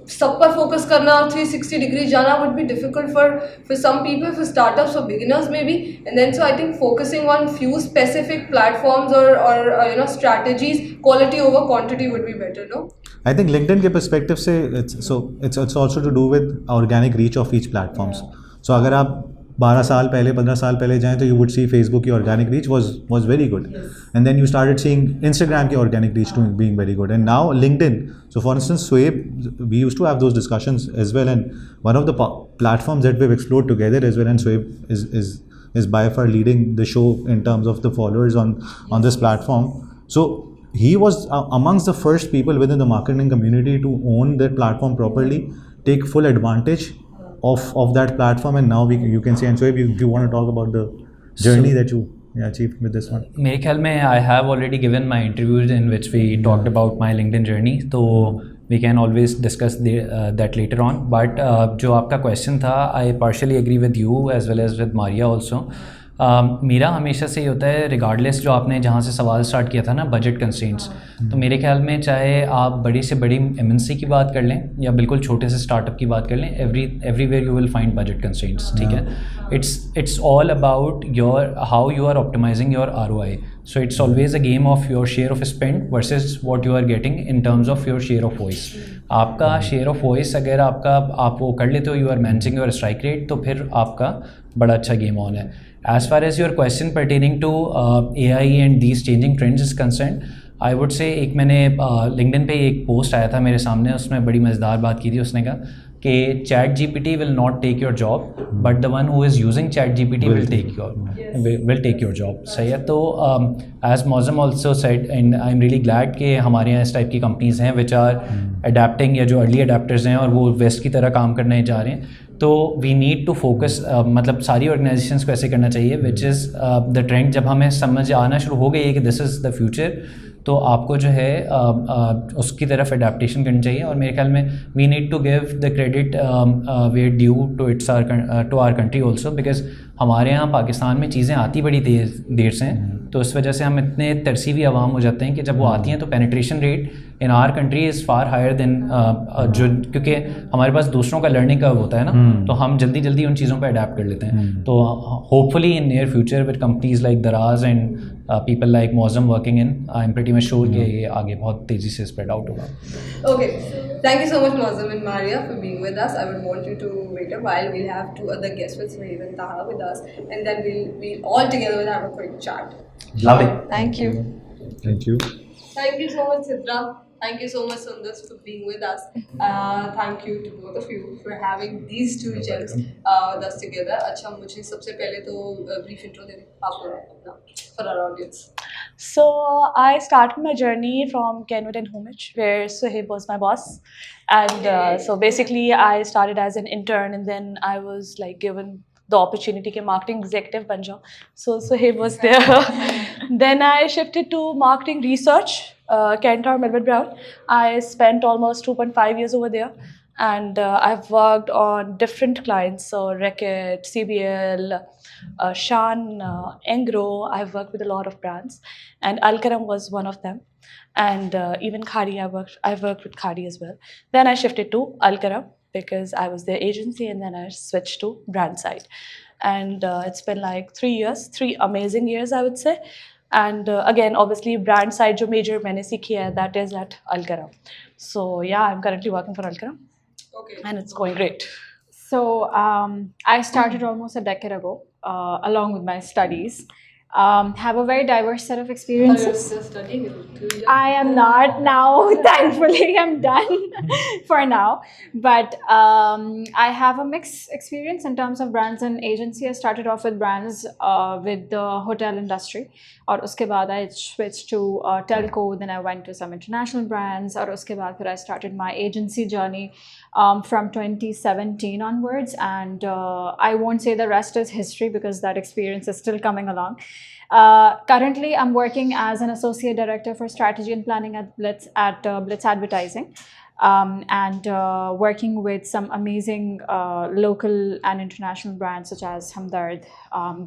[SPEAKER 6] सब पर फोकस करना, 360 डिग्री जाना would be difficult for some people, for startups, for beginners maybe. And then so I think focusing on few specific platforms or strategies, quality over quantity would be better, no?
[SPEAKER 4] I think LinkedIn के perspective से it's also to do with organic reach of each platforms. So अगर आप 12 साल पहले 15 साल पहले जाएं तो you would see Facebook की organic reach was very good, and then you started seeing Instagram की organic reach being very good, and now LinkedIn. So for instance, Sohaib, we used to have those discussions as well, and one of the platforms that we've explored together as well, and Sohaib is by far leading the show in terms of the followers on this platform. So he was amongst the first people within the marketing community to own that platform properly, take full advantage of that platform, and now you can see. And so if you want to talk about the journey that you achieved with this one.
[SPEAKER 1] मेरे ख्याल में I have already given my interviews in which we talked about my LinkedIn journey, तो we can always discuss that later on. But जो आपका question था, I partially agree with you as well as with Maria also. मेरा हमेशा से ये होता है, रिगार्डलेस जो आपने जहाँ से सवाल स्टार्ट किया था ना, बजट कंस्ट्रेंट्स, तो मेरे ख्याल में चाहे आप बड़ी से बड़ी MNC की बात कर लें या बिल्कुल छोटे से स्टार्टअप की बात कर लें, everywhere you will find budget constraints, ठीक है। It's all about how you are optimising your ROI. So it's always a game of your share of spend versus what you are getting in terms of your share of voice. आपका share of voice अगर आप वो कर लेते हो, you are managing your strike rate, तो फिर आपका बड़ा अच्छा गेम ऑन है. As far as your question pertaining to AI and these changing trends is concerned, I would say एक मैंने LinkedIn पे एक पोस्ट आया था मेरे सामने, उसमें बड़ी मज़ेदार बात की थी. उसने कहा कि ChatGPT will not take your job, but the one who is using ChatGPT will take your job. सही है. तो as Moazzam also said, and I'm really glad कि हमारे यहाँ इस टाइप की कंपनीज़ हैं which are adapting, या जो अर्ली अडेप्टर्स हैं और वो वेस्ट की तरह काम करने जा रहे हैं. तो वी नीड टू फोकस, मतलब सारी ऑर्गेनाइजेशंस को ऐसे करना चाहिए विच इज़ द ट्रेंड. जब हमें समझ आना शुरू हो गई है कि दिस इज़ द फ्यूचर, तो आपको जो है उसकी तरफ अडेप्टेशन करनी चाहिए. और मेरे ख्याल में we need to give the credit where due to our country also, because हमारे यहाँ पाकिस्तान में चीज़ें आती बड़ी देर से हैं, तो इस वजह से हम इतने तरसीवी आवाम हो जाते हैं कि जब वो आती हैं तो penetration rate in our country is far higher than जो, क्योंकि हमारे पास दूसरों का लर्निंग कर्व होता है ना, तो हम जल्दी उन चीज़ों पर अडेप्ट कर लेते हैं. तो hopefully in near future with companies like दराज and people like Moazzam working in, I'm pretty much sure कि ये आगे बहुत तेज़ी से spread out होगा.
[SPEAKER 6] Okay, thank you so much Moazzam and Maria for being with us. I would want you to wait a while. We'll have 2 other guests with Sohaib and Taha with us, and then we'll all together will have a quick chat.
[SPEAKER 2] Lovely.
[SPEAKER 5] Thank you.
[SPEAKER 4] Thank you.
[SPEAKER 6] Thank you so much Sidra. Thank you so much, Sundus, for being with us. Thank you to both of you for having these two gems with us together. अच्छा मुझे सबसे पहले तो brief intro दे दें आपको अपना for our audience.
[SPEAKER 3] So I started my journey from Kenwood and Homage, where Sohaib was my boss, and so basically I started as an intern, and then I was like given the opportunity ke marketing executive ban jao. So Sohaib was there. Then I shifted to marketing research, Kantar Millward Brown. I spent almost 2.5 years over there, and I've worked on different clients, so Reckitt, CBL, Shan, Engro. I've worked with a lot of brands, and Alkaram was one of them, and even Khadi. I've worked with Khadi as well. Then I shifted to Alkaram because I was their agency, and then I switched to brand side, and it's been like 3 years, 3 amazing years, I would say. And again, obviously, brand side जो major मैंने सीखी है, that is at Alkaram. So yeah, I'm currently working for Alkaram,
[SPEAKER 6] Okay.
[SPEAKER 3] and it's going great.
[SPEAKER 7] So I started almost a decade ago, along with my studies. Have a very diverse set of experiences.
[SPEAKER 6] Just studying.
[SPEAKER 7] I am not now, thankfully, I'm done for now. But I have a mixed experience in terms of brands and agency. I started off with brands with the hotel industry. और उसके बाद I switched to telco. Then I went to some international brands. और उसके बाद फिर I started my agency journey from 2017 onwards. And I won't say the rest is history because that experience is still coming along. Currently, I'm working as an associate director for strategy and planning at Blitz Advertising, and working with some amazing local and international brands such as Hamdard,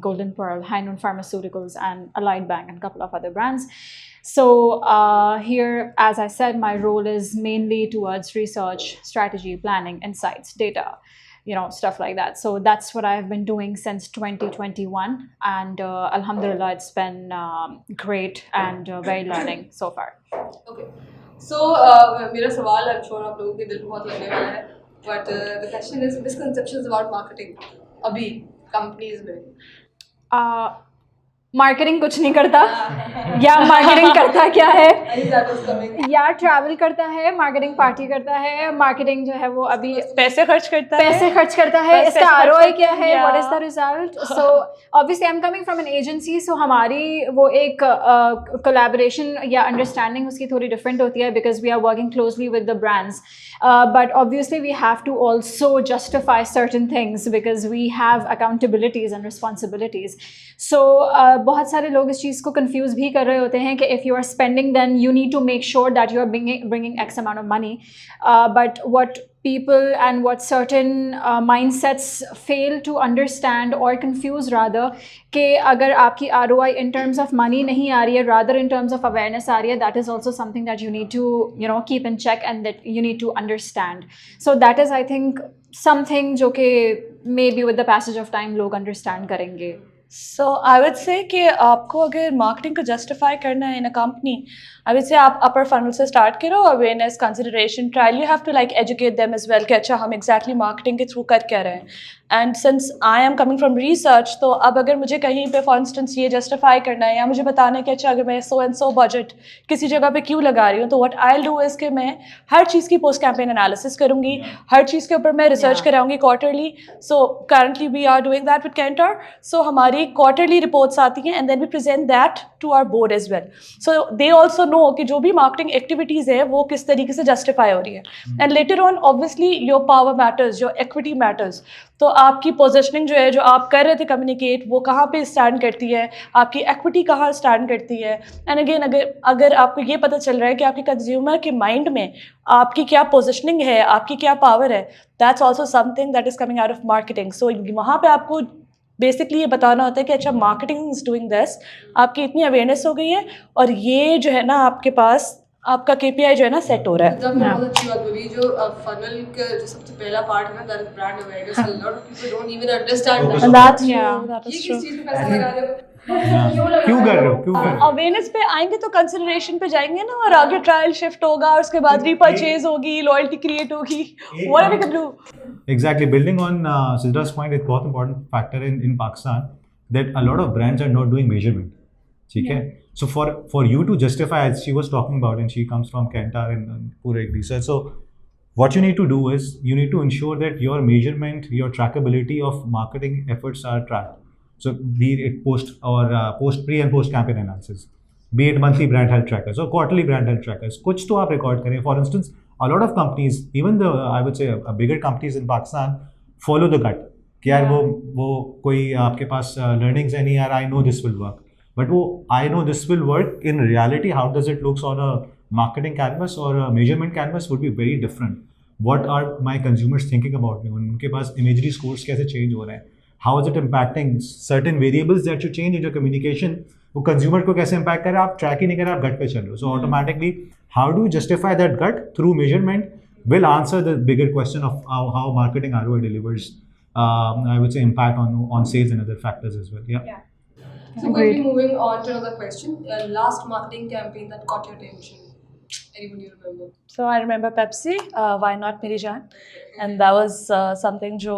[SPEAKER 7] Golden Pearl, High Noon Pharmaceuticals, and Allied Bank, and a couple of other brands. So here, as I said, my role is mainly towards research, strategy, planning, insights, data, stuff like that. So that's what I've been doing since 2021, and alhamdulillah, it's been great and very learning so far.
[SPEAKER 6] Okay. So मेरा सवाल I'm sure आप लोगों के दिल बहुत लगने वाला है. But the question is misconceptions about marketing. अभी companies में.
[SPEAKER 7] मार्केटिंग कुछ नहीं करता या मार्केटिंग करता क्या है
[SPEAKER 6] I think that was coming.
[SPEAKER 7] या ट्रैवल करता है, मार्केटिंग पार्टी करता है, मार्केटिंग जो है वो अभी
[SPEAKER 3] पैसे खर्च करता है,
[SPEAKER 7] इसका ROI क्या है, what is the result. So obviously I am coming from an agency, so हमारी वो एक कोलैबोरेशन या अंडरस्टैंडिंग उसकी थोड़ी डिफरेंट होती है because we are working closely with the brands. But obviously we have to also justify certain things because we have accountabilities and responsibilities. So बहुत सारे लोग इस चीज़ को confuse भी कर रहे होते हैं कि if you are spending then you need to make sure that you are bringing X amount of money. But what people and what certain mindsets fail to understand or confuse rather कि अगर आपकी ROI in terms of money नहीं आ रही है, rather in terms of awareness आ रही है, that is also something that you need to keep in check and that you need to understand. So that is I think something जो कि maybe with the passage of time लोग understand करेंगे.
[SPEAKER 3] So I would say कि आपको अगर marketing को justify करना है in a company, I would say आप upper funnel से start करो, awareness, consideration, trial. You have to like educate them as well कि अच्छा हम exactly marketing के through कर क्या रहे हैं. And since I am coming from research, तो अब अगर मुझे कहीं पे for instance ये justify करना है या मुझे बताना है कि अच्छा अगर मैं so and so budget किसी जगह पे क्यों लगा रही हूँ, तो what I'll do is कि मैं हर चीज़ की post campaign analysis करूँगी, हर चीज़ के ऊपर मैं research कराऊँगी quarterly. So currently we are doing that with Kantar. So हमारी quarterly reports आती हैं and then we present that to our board as well. So they also know कि जो भी marketing activities है वो किस तरीके से justify हो रही है. And later on obviously your power matters, your equity matters. तो आपकी पोजिशनिंग जो है, जो आप कर रहे थे कम्युनिकेट, वो कहाँ पे स्टैंड करती है, आपकी एक्विटी कहाँ स्टैंड करती है. एंड अगेन अगर आपको ये पता चल रहा है कि आपके कंज्यूमर के माइंड में आपकी क्या पोजिशनिंग है, आपकी क्या पावर है, that's also something that is coming out of marketing. So वहाँ पे आपको बेसिकली ये बताना होता है कि अच्छा मार्केटिंग इज़ डूइंग दिस, आपकी इतनी अवेयरनेस हो गई है और ये जो है ना आपके पास आपका KPI जो है ना सेट हो रहा है.
[SPEAKER 6] जब बहुत अच्छी बात बोली जो funnel का जो सबसे पहला part है ना, that is brand awareness. A lot of people don't even understand that.
[SPEAKER 3] And that's true.
[SPEAKER 7] Yeah.
[SPEAKER 3] That
[SPEAKER 6] ये
[SPEAKER 3] is
[SPEAKER 6] किस
[SPEAKER 3] true.
[SPEAKER 6] चीज़ पे पैसा लगा रहे हो?
[SPEAKER 4] क्यों कर रहे हो
[SPEAKER 3] अवेयरनेस पे आएंगे तो कंसिडरेशन पे जाएंगे ना, और आगे ट्रायल शिफ्ट होगा और उसके बाद रीपर्चेज होगी, लॉयल्टी क्रिएट होगी, what we can do.
[SPEAKER 4] Exactly. Building on Sidra's point, it's बहुत important factor in Pakistan that a lot of brands are not doing measurement. ठीक है. So for you to justify, as she was talking about, and she comes from Kantar and Pure research. So what you need to do is you need to ensure that your measurement, your trackability of marketing efforts are tracked. So be it post pre and post campaign analysis, be it monthly brand health trackers or quarterly brand health trackers. कुछ तो आप record करें. For instance, a lot of companies, even the I would say bigger companies in Pakistan, follow the gut. कि यार वो कोई आपके पास learnings है नहीं यार, I know this will work. But वो I know this will work in reality, how does it looks on a marketing canvas or a measurement canvas would be very different. What are my consumers thinking about me? उनके पास imagery scores कैसे change हो रहे हैं? How is it impacting certain variables that you change in your communication? वो consumer को कैसे impact कर रहा है? आप track ही नहीं कर रहे, आप gut पे चल रहे हो. So automatically, how do you justify that gut through measurement? Will answer the bigger question of how marketing ROI delivers. I would say impact on sales and other factors as well. Yeah.
[SPEAKER 6] So quickly moving on to another question. Last marketing campaign that caught your attention. Anyone you remember?
[SPEAKER 3] So I remember Pepsi, Why Not मेरी जान, and that was something जो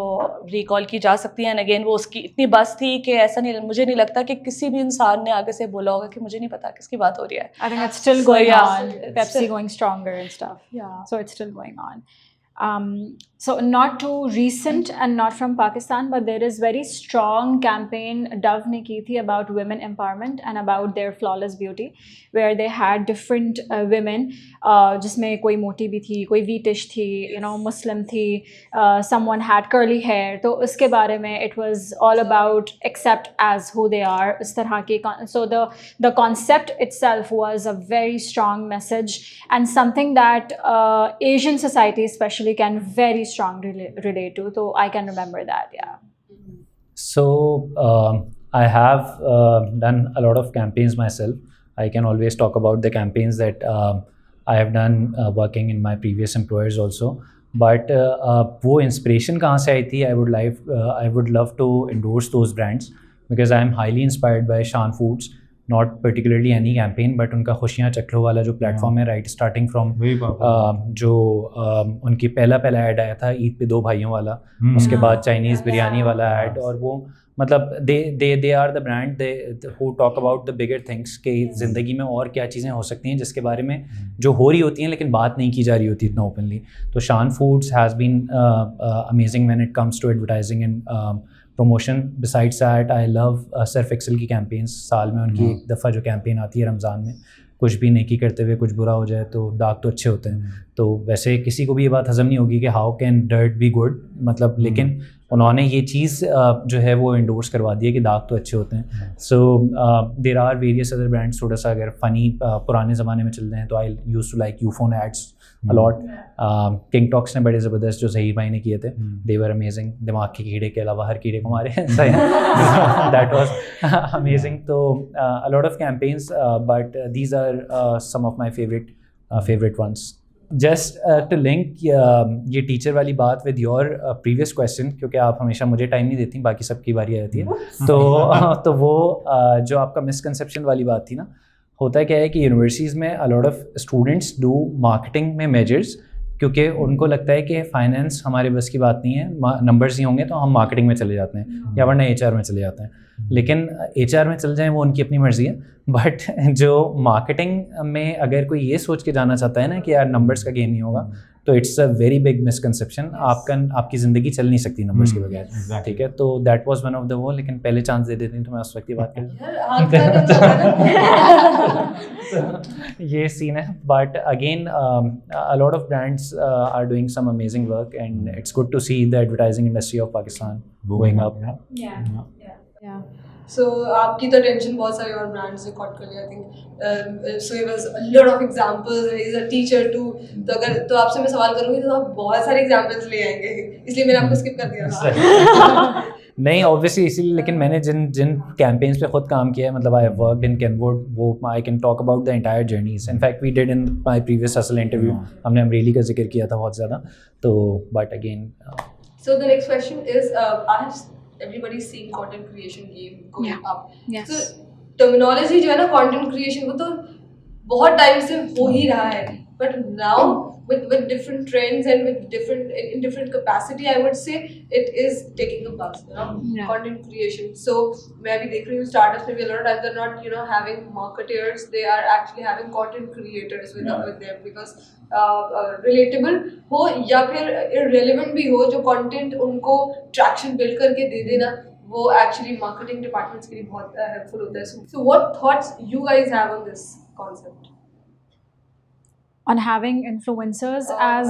[SPEAKER 3] recall की जा सकती है. And again वो उसकी इतनी बस थी कि ऐसा नहीं, मुझे नहीं लगता कि किसी भी इंसान ने आगे से बोला होगा कि मुझे नहीं पता किसकी बात हो रही है.
[SPEAKER 7] I think it's still going on. Pepsi going stronger and stuff.
[SPEAKER 3] Yeah.
[SPEAKER 7] So it's still going on. So not too recent and not from Pakistan, but there is very strong campaign Dove ne ki thi about women empowerment and about their flawless beauty, where they had different women, जिसमें कोई मोटी भी थी, कोई wheatish थी, Muslim थी, someone had curly hair. तो उसके बारे में it was all about accept as who they are. इस तरह की so the concept itself was a very strong message and something that Asian society especially can very strongly relate to. So I can remember that. Yeah.
[SPEAKER 1] So I have done a lot of campaigns myself. I can always talk about the campaigns that I have done working in my previous employers also. But वो inspiration कहाँ से आई थी? I would love to endorse those brands because I am highly inspired by Shan Foods. Not particularly any campaign, but उनका खुशियाँ चखलो वाला जो platform है, right starting from जो उनकी पहला ऐड आया था ईद पे 2 भाइयों वाला, उसके बाद चाइनीज़ बिरयानी वाला ऐड, और वो मतलब they are the brand who talk about the bigger things कि ज़िंदगी में और क्या चीज़ें हो सकती हैं जिसके बारे में जो हो रही होती हैं लेकिन बात नहीं की जा रही होती इतना ओपनली. तो Shan Foods has been amazing when it comes to advertising and promotion. Besides that I love Surf Excel की कैंपेन्स. साल में उनकी एक दफ़ा जो कैंपेन आती है रमज़ान में, कुछ भी नेकी करते हुए कुछ बुरा हो जाए तो दाग तो अच्छे होते हैं. तो वैसे किसी को भी ये बात हज़म नहीं होगी कि how can dirt be good, मतलब लेकिन उन्होंने ये चीज़ जो है वो इंडोर्स करवा दी है कि दाग तो अच्छे होते हैं. So there are various other brands. थोड़ा सा अगर फ़नी पुराने ज़माने में चल रहे हैं तो I use to like Ufone ads a lot. King talks ने बड़े ज़बरदस्त जो ज़हीर भाई ने किए थे, दे वर अमेजिंग. दिमाग के कीड़े के अलावा हर कीड़े को मारे, दैट वाज अमेजिंग. तो a lot of campaigns, but these are some of my favourite ones. Just to link ये टीचर वाली बात विद योर प्रीवियस क्वेश्चन, क्योंकि आप हमेशा मुझे टाइम नहीं देती, बाकी सबकी बारी आ जाती है. तो वो जो आपका मिसकंसेप्शन वाली बात थी ना, होता क्या है कि यूनिवर्सिटीज़ में अ lot of students do marketing में मेजर्स, क्योंकि उनको लगता है कि फाइनेंस हमारे बस की बात नहीं है, नंबर्स ही होंगे तो हम मार्केटिंग में चले जाते हैं या वरना HR में चले जाते हैं. लेकिन HR में चल जाएं वो उनकी अपनी मर्ज़ी है, बट जो मार्केटिंग में अगर कोई ये सोच के जाना चाहता है ना कि यार नंबर्स का गेम नहीं होगा, तो it's a very big misconception. आपकी ज़िंदगी चल नहीं सकती नंबर्स के बगैर. ठीक है, तो that was one of the वो. लेकिन पहले चांस दे देती तो मैं उस वक्त की बात कर ये सीन है. But again a lot of brands are doing some amazing work, and it's good to see the advertising industry of Pakistan going up.
[SPEAKER 7] Yeah.
[SPEAKER 6] So आपकी तो टेंशन बहुत सारे और ब्रांड्स से कॉट कर लिया. I think so he was a lot of examples, he is a teacher too. तो आपसे मैं सवाल करूंगी तो आप बहुत सारे एग्जांपल्स ले आएंगे, इसलिए मैंने आपको स्किप कर दिया.
[SPEAKER 1] नहीं ऑब्वियसली इसीलिए, लेकिन मैंने जिन कैंपेन्स पे खुद काम किया है, मतलब I have worked in Kenwood, वो I can talk about the entire journeys. In fact we did in my previous hustle interview, हमने अमरेली का जिक्र किया था बहुत ज़्यादा. तो but again
[SPEAKER 6] So the next question is, everybody's seeing content creation game going up.
[SPEAKER 7] Yes.
[SPEAKER 6] So terminology जो है ना content creation, वो तो बहुत टाइम से हो ही रहा है, But now with different trends and with different in different capacity, I would say it is taking a buzz, content creation. So maybe देख रही हूँ startups में भी a lot of times they're not having marketers, they are actually having content creators with them, because relatable हो या फिर irrelevant भी हो, जो content उनको traction build करके दे देना, वो actually marketing departments के लिए बहुत helpful होता है. So what thoughts you guys have on this concept?
[SPEAKER 7] On having influencers as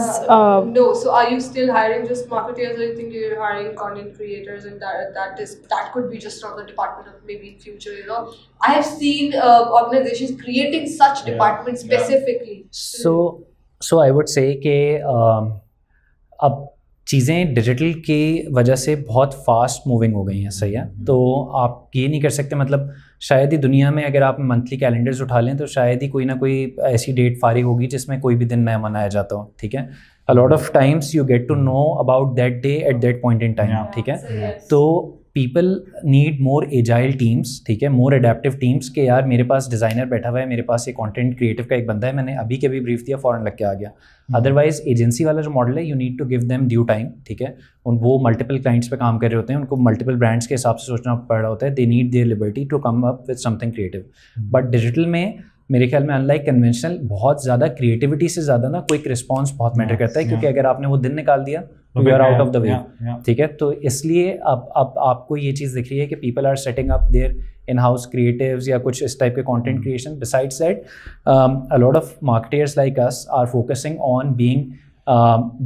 [SPEAKER 6] no, so are you still hiring just marketers, or you think you're hiring content creators, and that could be just from the department of maybe future? I have seen organizations creating such departments specifically.
[SPEAKER 1] So I would say कि अब चीज़ें digital की वजह से बहुत fast moving हो गई हैं, सही है. तो आप ये नहीं कर सकते, मतलब शायद ही दुनिया में अगर आप मंथली कैलेंडर्स उठा लें तो शायद ही कोई ना कोई ऐसी डेट फारिग होगी जिसमें कोई भी दिन नया मनाया जाता हो, ठीक है. A lot of times you get to know about that day at that point in time, ठीक है. तो people need more agile teams, ठीक है, मोर अडेप्टिव टीम्स कि यार मेरे पास डिज़ाइनर बैठा हुआ है, मेरे पास एक कंटेंट क्रिएटिव का एक बंदा है, मैंने अभी के भी ब्रीफ दिया, फ़ौरन लग के आ गया. अदरवाइज एजेंसी वाला जो मॉडल है, you need to give them due time, ठीक है. वो मल्टीपल क्लाइंट्स पे काम कर रहे होते हैं, उनको मल्टीपल ब्रांड्स के हिसाब से सोचना पड़ रहा होता है. They need their liberty to come up with something creative. But digital में मेरे ख्याल में अनलाइक कन्वेंशनल बहुत ज़्यादा क्रिएटिविटी से ज़्यादा ना क्विक रिस्पॉन्स बहुत मैटर करता है, क्योंकि अगर आपने वो दिन निकाल दिया तो you are out of the way, ठीक है. तो इसलिए अब आपको ये चीज़ दिख रही है कि people are setting up their in house creatives या कुछ इस टाइप के content creation. Besides that a lot of marketers like us are focusing on being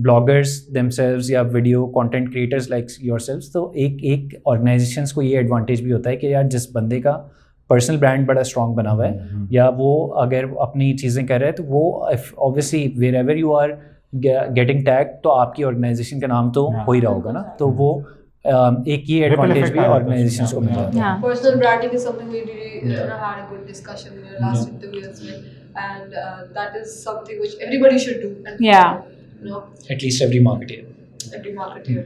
[SPEAKER 1] bloggers themselves या video content creators like yourselves. तो एक ऑर्गेनाइजेशंस को ये advantage भी होता है कि यार जिस बंदे का पर्सनल ब्रांड बड़ा स्ट्रॉन्ग बना हुआ है या वो अगर अपनी चीज़ें कर रहे हैं, तो वो obviously wherever you are getting tag, तो आपकी ऑर्गेनाइजेशन का नाम तो हो ही रहा होगा ना. तो वो एक ये एडवांटेज भी ऑर्गेनाइजेशंस को मिल जाता है.
[SPEAKER 6] Personal branding is something we really had a good discussion in the last interview as well, and that is something which everybody should do.
[SPEAKER 1] At least every marketer.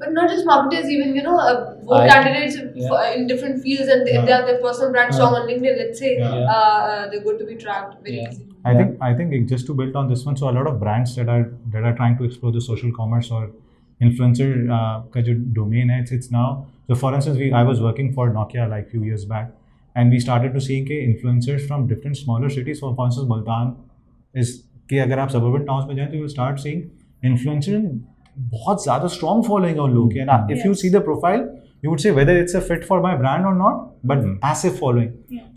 [SPEAKER 6] But not just marketers, even candidates in different fields, and they have their personal brand strong on LinkedIn. Let's say they're going to be tracked very easily.
[SPEAKER 4] I think just to build on this one, so a lot of brands that are trying to explore the social commerce or influencer का जो domain है, it's now. So for instance, I was working for Nokia like few years back, and we started to seeing के influencers from different smaller cities. For instance, Multan is कि अगर आप suburban towns में जाएं तो you will start seeing influencers बहुत ज़्यादा strong following है उन लोगों की. And if you see the profile, you would say whether it's a fit for my brand or not, but massive following.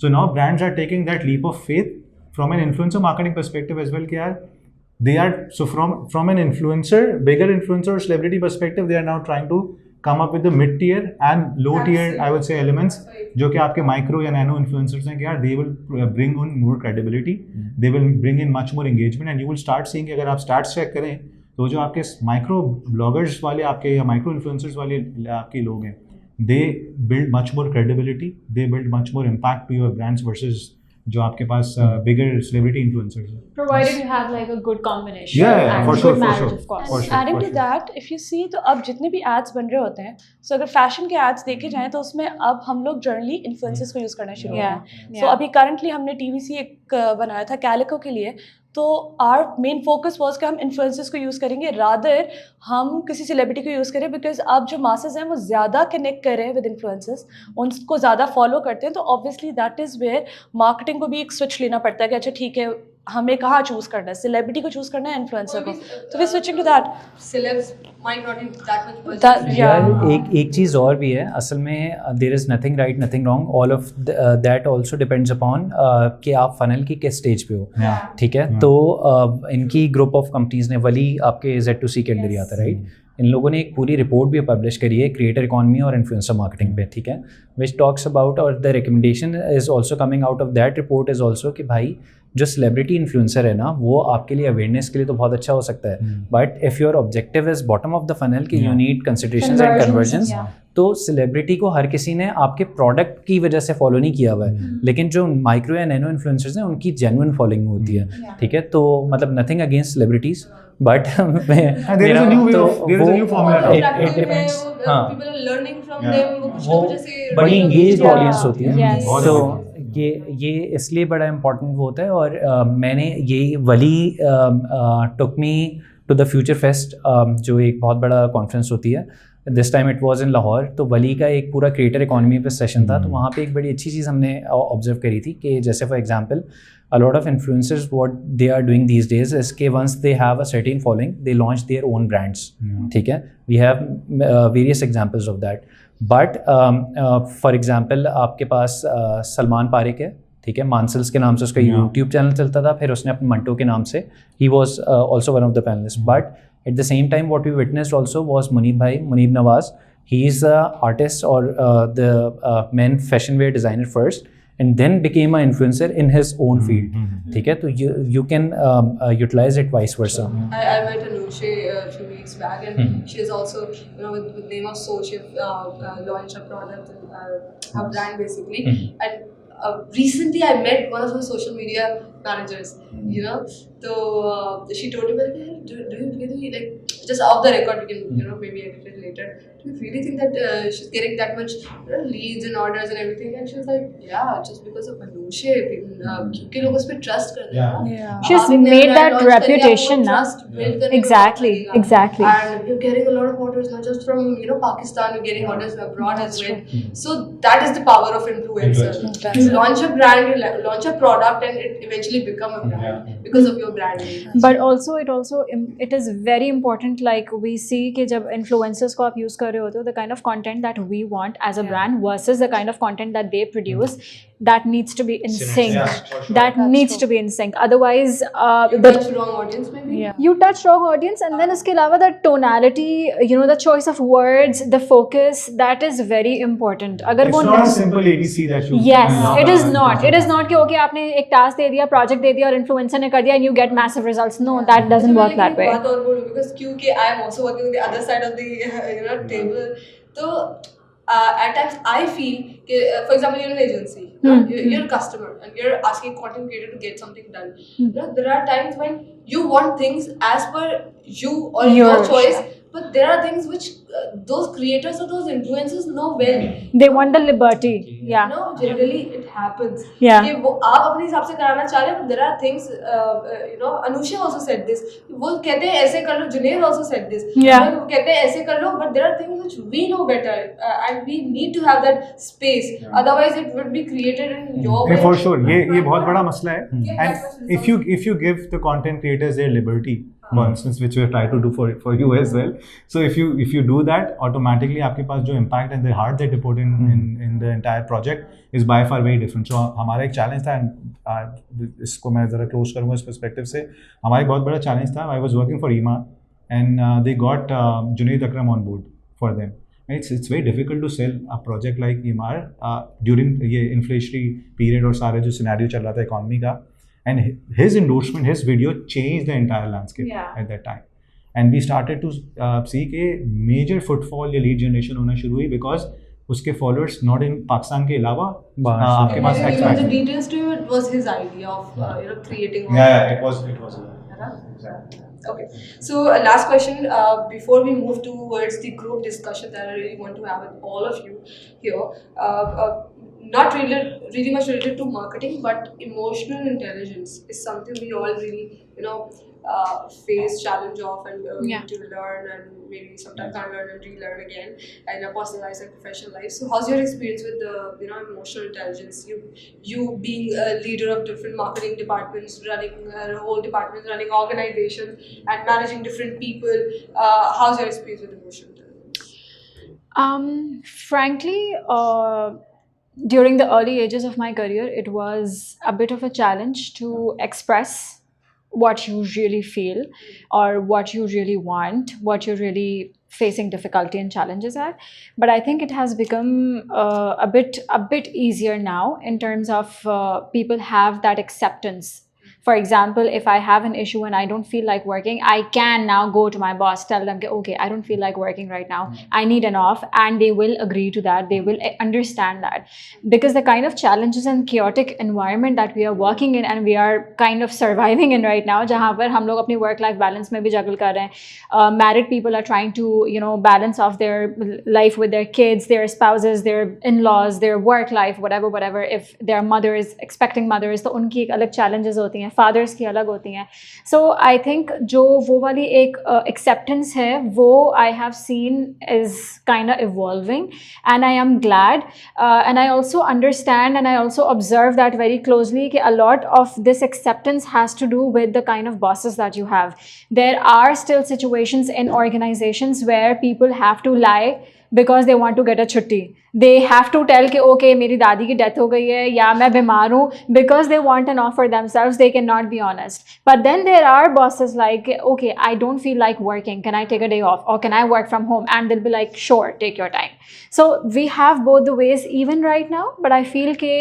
[SPEAKER 4] So now brands are taking that leap of faith from an influencer marketing perspective as well. कि यार they are so from an influencer, bigger influencer or celebrity perspective, they are now trying to come up with the mid tier and low tier, I would say, elements जो कि आपके micro या nano influencers हैं कि यार they will bring on more credibility, they will bring in much more engagement, and you will start seeing कि अगर आप stats check करें तो जो आपके माइक्रो ब्लॉगर्स वाले आपके या माइक्रो इन्फ्लुएंसर्स वाले आपके लोग हैं, they build much more credibility, they build much more impact to your brands versus जो आपके पास बिगर सेलिब्रिटी इन्फ्लुएंसर्स हैं.
[SPEAKER 7] Provided you have like a good combination.
[SPEAKER 4] Yeah,
[SPEAKER 7] and
[SPEAKER 4] for
[SPEAKER 7] good
[SPEAKER 4] sure, for
[SPEAKER 7] marriage,
[SPEAKER 4] sure.
[SPEAKER 7] of course.
[SPEAKER 4] For sure.
[SPEAKER 3] Adding to that, if you see, तो अब जितने भी ads बन रहे होते हैं, so अगर fashion के ads देखे जाएं तो उसमें अब हम लोग generally influencers को use करना शुरू किया हैं. So अभी currently हमने TVC एक बनाया था Calico के लिए, तो our main focus was कि हम influencers को use करेंगे rather हम किसी celebrity को use करें, because अब जो masses हैं वो ज़्यादा connect कर रहे हैं with influencers, उनको ज़्यादा follow करते हैं. तो obviously that is where marketing को भी एक switch लेना पड़ता है कि अच्छा ठीक है हमें कहाँ चूज़ करना है, सेलिब्रिटी को चूज़ करना है इन्फ्लुएंसर को, तो we switching to that.
[SPEAKER 6] Celebs might not need that much budget.
[SPEAKER 1] यार एक चीज़ और भी है असल में, there is nothing right nothing wrong, all of that also depends upon कि आप फनल की किस स्टेज पे हो, ठीक है. तो इनकी ग्रुप ऑफ कंपनीज ने, वली आपके Z2C के अंदर ही आता है, राइट. इन लोगों ने एक पूरी रिपोर्ट भी पब्लिश करी है क्रिएटर इकॉनमी और इन्फ्लुएंसर मार्केटिंग पे, ठीक है, विच टॉक्स अबाउट, और the recommendation is also coming out of that report is also कि भाई जो सेलिब्रिटी इन्फ्लुएंसर है ना, वो आपके लिए अवेयरनेस के लिए तो बहुत अच्छा हो सकता है, but if your objective is bottom of the funnel कि you need considerations and conversions, तो सेलिब्रिटी को हर किसी ने आपके प्रोडक्ट की वजह से फॉलो नहीं किया हुआ है, लेकिन जो माइक्रो या नैनो इन्फ्लुएंसर्स हैं उनकी जेन्युइन फॉलोइंग होती है, ठीक है. तो मतलब nothing against celebrities, but
[SPEAKER 4] there is a new formula.
[SPEAKER 1] It depends. हाँ,
[SPEAKER 6] People are learning from them. वो कुछ ना
[SPEAKER 1] वो
[SPEAKER 6] कुछ ऐसे
[SPEAKER 1] बड़ी engaged audience होती है.
[SPEAKER 7] Yes.
[SPEAKER 1] तो ये इसलिए बड़ा इम्पोर्टेंट वो होता है और मैंने ये Wali took me to the future fest जो एक बहुत बड़ा कॉन्फ्रेंस होती है, this time it was in Lahore. तो वली का एक पूरा क्रिएटर इकोनॉमी पे सेशन था, तो वहाँ पे एक बड़ी अच्छी चीज़ हमने ऑब्जर्व करी थी कि जैसे for example a lot of influencers what they are doing these days is कि once they have a certain following they launch their own brands, ठीक है, we have various examples of that, but for example आपके पास सलमान पारिक है, ठीक है, मानसल्स के नाम से उसका यूट्यूब चैनल चलता था, फिर उसने अपने मंटो के नाम से he was also one of the panelists, but at the same time what we witnessed also was Muneeb Nawaz, he is a artist or the men fashion wear designer first and then became an influencer in his own field, ठीक है, तो you can utilize it vice versa.
[SPEAKER 6] I met Anushe a few weeks back, and she's also, with name of So, she launched a product and her brand basically. And recently I met one of her social media managers, so she told me, like, do you really, like, just off the record, we can, maybe edit it later, do you really think that she's getting that much leads and orders and everything? And she was like, yeah, just because of Anushe, क्योंकि लोग उस पे trust करते हैं।
[SPEAKER 7] She's made that reputation now. Exactly.
[SPEAKER 6] And you're getting a lot of orders not just from Pakistan, you're getting orders from abroad as well. So that is the power of influencer. You launch a brand, you launch a product, and it eventually become a brand because of your branding.
[SPEAKER 7] But also it is very important, like we see कि जब influencers को आप use कर रहे होते हो, the kind of content that we want as a brand versus the kind of content that they produce, that needs to be in sync. That needs to be in sync. Otherwise,
[SPEAKER 6] You touch wrong audience maybe.
[SPEAKER 7] you touch wrong audience, and then उसके अलावा the tonality, the choice of words, the focus, that is very important. अगर
[SPEAKER 4] It's
[SPEAKER 7] वो
[SPEAKER 4] not a simple ABC that you.
[SPEAKER 7] Yes, it is not. It is not कि okay आपने एक task दे दिया, project दे दिया और influencer ने कर दिया and you get massive results. No, that doesn't work that way.
[SPEAKER 6] बात और बोलूं, because क्योंकि I am also working on the other side of the table, so at times I feel, for example, you're an agency, you're a customer and you're asking a content creator to get something done. There are times when you want things as per you or your choice, but there are things which those creators or those influencers know well.
[SPEAKER 7] They want the liberty. Yeah.
[SPEAKER 6] Generally it happens.
[SPEAKER 7] Yeah.
[SPEAKER 6] कि वो आप अपने हिसाब से कराना चाह रहे हैं, but there are things, Anusha also said this. वो कहते हैं ऐसे कर लो, Junaid also said this.
[SPEAKER 7] Yeah.
[SPEAKER 6] वो कहते हैं ऐसे कर लो, but there are things which we know better, and we need to have that space. Otherwise, it would be created in your way.
[SPEAKER 4] For sure, ये बहुत बड़ा मसला है. And if you give the content creators their liberty, for instance, which we try to do for you as well. So if you do that, automatically आपके पास जो impact and the heart that they put in the entire project is by far very different. So हमारा एक challenge था, इसको मैं ज़रा close करूँगा इस perspective से. हमारा एक बहुत बड़ा challenge था. I was working for EMA and they got Lead Alkaram on board for them. It's very difficult to sell a project like EMR during ये inflationary period और सारे जो scenario चल रहा था economy का. And his endorsement, his video changed the entire landscape at that time. And we started to see कि major footfall या lead generation होना शुरू हुई because उसके followers not in पाकिस्तान के अलावा आपके पास
[SPEAKER 6] expat. The details to you, it was his idea of creating.
[SPEAKER 4] Yeah, it was. Exactly.
[SPEAKER 6] Okay, so last question before we move towards the group discussion that I really want to have with all of you here. Not really much related to marketing, but emotional intelligence is something we all really, face challenge of and need to learn, and maybe sometimes unlearn and relearn again in a personal life and professional life. So how's your experience with the emotional intelligence? You being a leader of different marketing departments, running whole departments, running organizations, and managing different people. How's your experience with emotional intelligence?
[SPEAKER 7] Frankly, during the early ages of my career, it was a bit of a challenge to express what you really feel or what you really want, what you're really facing difficulty and challenges at. But I think it has become a bit easier now in terms of people have that acceptance For example, if I have an issue and I don't feel like working, I can now go to my boss, tell them, okay, I don't feel like working right now, I need an off, and they will agree to that, they will understand that. Because the kind of challenges and chaotic environment that we are working in and we are kind of surviving in right now, जहाँ पर हम लोग अपनी work life balance में भी juggle कर रहे हैं, married people are trying to balance off their life with their kids, their spouses, their in-laws, their work life, whatever. If they are mothers, expecting mothers, तो उनकी एक अलग challenges होती हैं, fathers की अलग होती हैं. So I think जो वो वाली एक acceptance है, वो I have seen is kind of evolving, and I am glad, and I also understand and I also observe that very closely कि a lot of this acceptance has to do with the kind of bosses that you have. There are still situations in organizations where people have to lie because they want to get a छुट्टी. They have to tell कि okay, मेरी दादी की death हो गई है या मैं बीमार हूँ, because they want an offer themselves. They cannot be honest. But then there are bosses like, okay, I don't feel like working, can I take a day off, or can I work from home? And they'll be like, sure, take your time. So we have both the ways even right now, but I feel कि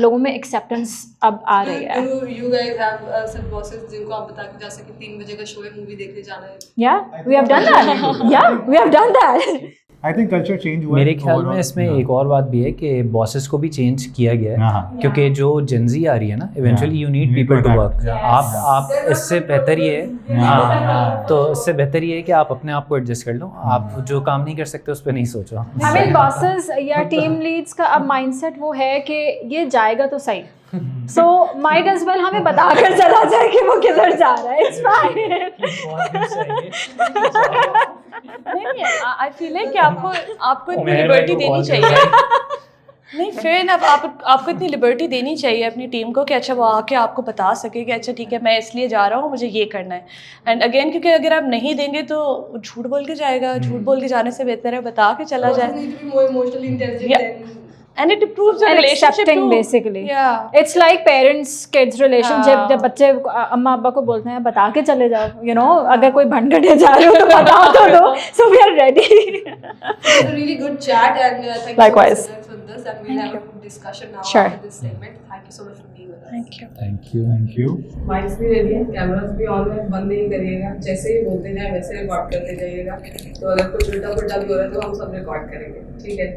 [SPEAKER 7] लोगों में acceptance अब आ रही है.
[SPEAKER 6] Do you guys have some bosses जिनको आप बता के जा सके 3 बजे का शो है, मूवी देखने जाना है?
[SPEAKER 7] Yeah, we have done that. Yeah, we have done that.
[SPEAKER 4] I think culture change हुआ है.
[SPEAKER 1] मेरे ख्याल में इसमें एक और बात भी है कि बॉसेस को भी चेंज किया गया है, क्योंकि जो जेनजी आ रही है ना, eventually you need people to work. आप इससे बेहतर ये है, हाँ, तो इससे बेहतर ये है कि आप अपने आप को एडजस्ट कर लो. आप जो काम नहीं कर सकते उस पर नहीं सोचो.
[SPEAKER 7] I mean, bosses या टीम लीड्स का अब माइंडसेट वो है कि ये जाएगा तो सही, so might as well हमें बताकर चला जाए कि वो किधर जा रहा है. It's fine.
[SPEAKER 3] नहीं, I feel like कि आपको इतनी लिबर्टी देनी चाहिए. नहीं, फिर ना आपको इतनी लिबर्टी देनी चाहिए अपनी टीम को कि अच्छा वो आके आपको बता सके कि अच्छा ठीक है, मैं इसलिए जा रहा हूँ, मुझे ये करना है. एंड अगेन, क्योंकि अगर आप नहीं देंगे तो झूठ बोल के जाएगा. झूठ बोल के जाने से बेहतर है बता के चला जाए. And it improves the relationship
[SPEAKER 7] accepting
[SPEAKER 3] too.
[SPEAKER 7] Basically.
[SPEAKER 3] Yeah.
[SPEAKER 7] It's like parents-kids relationship. जब बच्चे अम्मा अब्बा को बोलते हैं बता के चले जाओ, अगर कोई भनगटे जा रहे हो तो बताओ तो दो. So we are ready.
[SPEAKER 6] It's a really good chat, and thank
[SPEAKER 7] Likewise.
[SPEAKER 6] you so much for this, and we'll have a good discussion now
[SPEAKER 7] Sure.
[SPEAKER 6] after this segment. Thank you so much for being with us.
[SPEAKER 3] Thank you.
[SPEAKER 4] Thank you.
[SPEAKER 6] Mics भी ready है, cameras भी on है, बंद नहीं करिएगा. जैसे ही बोलते जाए वैसे रिकॉर्ड करते जाइएगा. तो अगर कुछ उल्टा पुल्टा भी हो रहा है तो हम सब रिकॉर्ड करेंगे, ठीक है?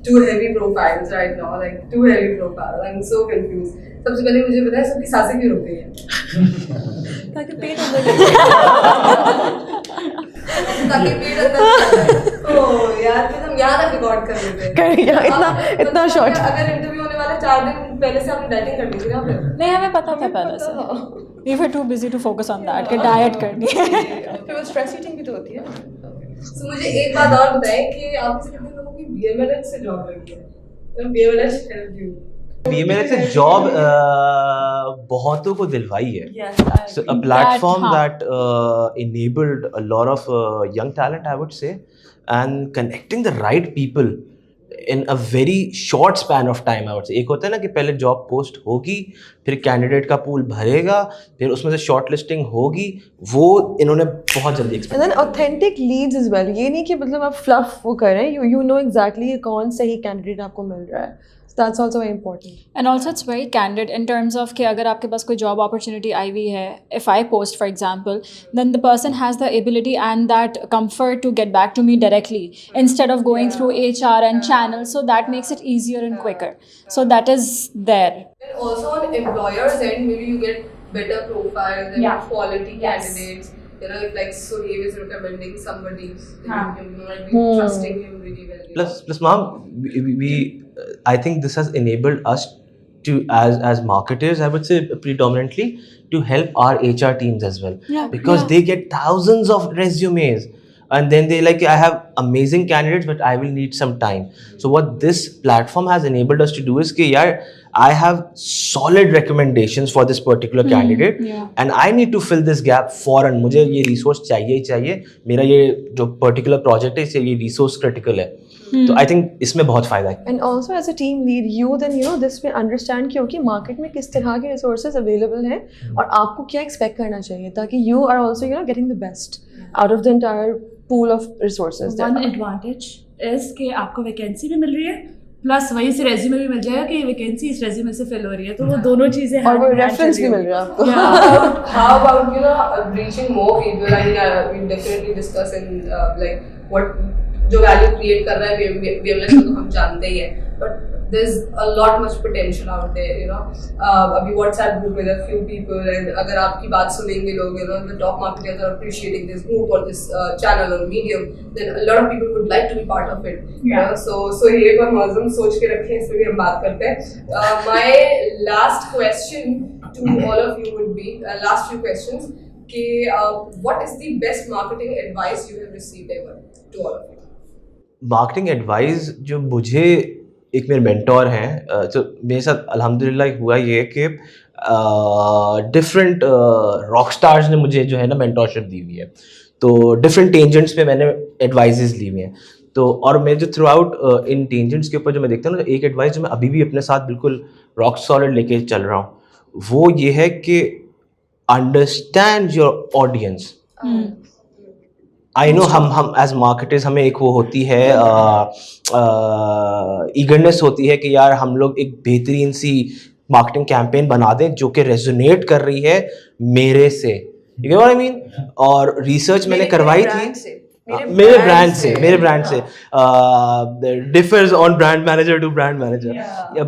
[SPEAKER 6] Two heavy profiles right now, like two heavy profiles. I'm so confused. सबसे पहले मुझे बताया सबकी सांसें क्यों रुक गई हैं?
[SPEAKER 3] ताकि पेट अंदर
[SPEAKER 6] ताकि पेट अंदर. ओह यार, फिर हम यहाँ तक रिकॉर्ड कर लेते हैं.
[SPEAKER 5] इतना शॉर्ट.
[SPEAKER 6] अगर इंटरव्यू होने वाला 4 दिन पहले से आपने डाइटिंग कर ली थी ना? फिर
[SPEAKER 7] नहीं, हमें पता था पहले से. We were too busy to focus on that कि डाइट करनी है.
[SPEAKER 6] फिर वो स्ट्रेस ईटिंग भी तो होती है. So मुझे एक बात और बताएं कि आप से कितने लोगों की BMLH से जॉब लगी है? तो BMLH helped you.
[SPEAKER 2] BMLH से जॉब बहुतों को दिलवाई है.
[SPEAKER 3] Yes.
[SPEAKER 2] So a platform that enabled a lot of young talent, I would say, and connecting the right people in a very short span of time, I would say. एक होता है ना कि पहले जॉब पोस्ट होगी, फिर candidate का pool भरेगा, फिर उसमें से शॉर्ट लिस्टिंग होगी, वो इन्होंने बहुत जल्दी
[SPEAKER 5] And then authentic leads as well. ये नहीं कि मतलब आप fluff वो कर रहे हैं. You know exactly कौन सही कैंडिडेट आपको मिल रहा है. So that's also very important.
[SPEAKER 7] And also it's very candid in terms of कि अगर आपके पास कोई job opportunity आई हुई है, if I post for example, then the person has the ability and that comfort to get back to me directly instead of going through HR and channels, so that makes it easier and quicker. So that is there.
[SPEAKER 6] And also on employers' end, maybe you get better profiles and quality candidates. You know, if like Sohaib is recommending somebody, you might be trusting him really well.
[SPEAKER 2] Plus, Maham, we I think this has enabled us to, as marketers, I would say predominantly, to help our HR teams as well. Because they get thousands of resumes. And then they like, I have amazing candidates, but I will need some time. So what this platform has enabled us to do is कि यार, I have solid recommendations for this particular candidate, and I need to fill this gap foreign. मुझे ये resource चाहिए ही चाहिए. मेरा ये जो particular project है, इससे ये resource critical है. तो I think इसमें बहुत फायदा है.
[SPEAKER 5] And also as a team lead, you then this will understand कि okay, market में किस तरह के resources available हैं और आपको क्या expect करना चाहिए, ताकि you are also getting the best out of the entire pool of resources.
[SPEAKER 3] One advantage is कि आपको वैकेंसी भी मिल रही है प्लस वहीं से रेज्यूमे भी मिल जाएगा कि ये वैकेंसी इस रेज्यूमे से फिल हो रही है, तो वो दोनों चीज़ें
[SPEAKER 5] और वो
[SPEAKER 3] hand in hand
[SPEAKER 5] रेफरेंस
[SPEAKER 3] चल
[SPEAKER 5] भी
[SPEAKER 3] रही
[SPEAKER 5] मिल रहा है आपको.
[SPEAKER 3] होंगी।
[SPEAKER 6] How about reaching more people? I mean, we definitely discuss in like what जो value create कर रहा है BMLH को तो हम जानते ही हैं, but there's a lot much potential out there. अभी WhatsApp group with a few people, and अगर आपकी बात सुनेंगे लोग, the top marketers are appreciating this group or this channel or medium, then a lot of people would like to be part of it. So ये पर मौज़म सोच के रखें, इस पर भी हम बात करते हैं. My last question to all of you would be last few questions. कि what is the best marketing advice you have received ever to all of you?
[SPEAKER 2] Marketing advice जो मुझे एक मेरे मेंटोर हैं, तो मेरे साथ अल्हम्दुलिल्लाह हुआ ये कि डिफरेंट रॉक स्टार्स ने मुझे जो है ना मेंटोरशिप दी हुई है, तो डिफरेंट टेंजेंट्स पे मैंने एडवाइजेस ली हुई हैं. तो और मैं जो थ्रू आउट इन टेंजेंट्स के ऊपर जो मैं देखता हूँ ना, एक एडवाइस जो मैं अभी भी अपने साथ बिल्कुल रॉक सॉलिड लेके चल रहा हूँ, वो ये है कि understand your audience. I know हम एज मार्केटर्स हमें एक वो होती है ईगरनेस होती है कि यार हम लोग एक बेहतरीन सी मार्केटिंग कैंपेन बना दें जो कि रेजोनेट कर रही है मेरे से, you get what I mean. और रिसर्च मैंने करवाई थी मेरे ब्रांड से differs on brand manager to brand manager,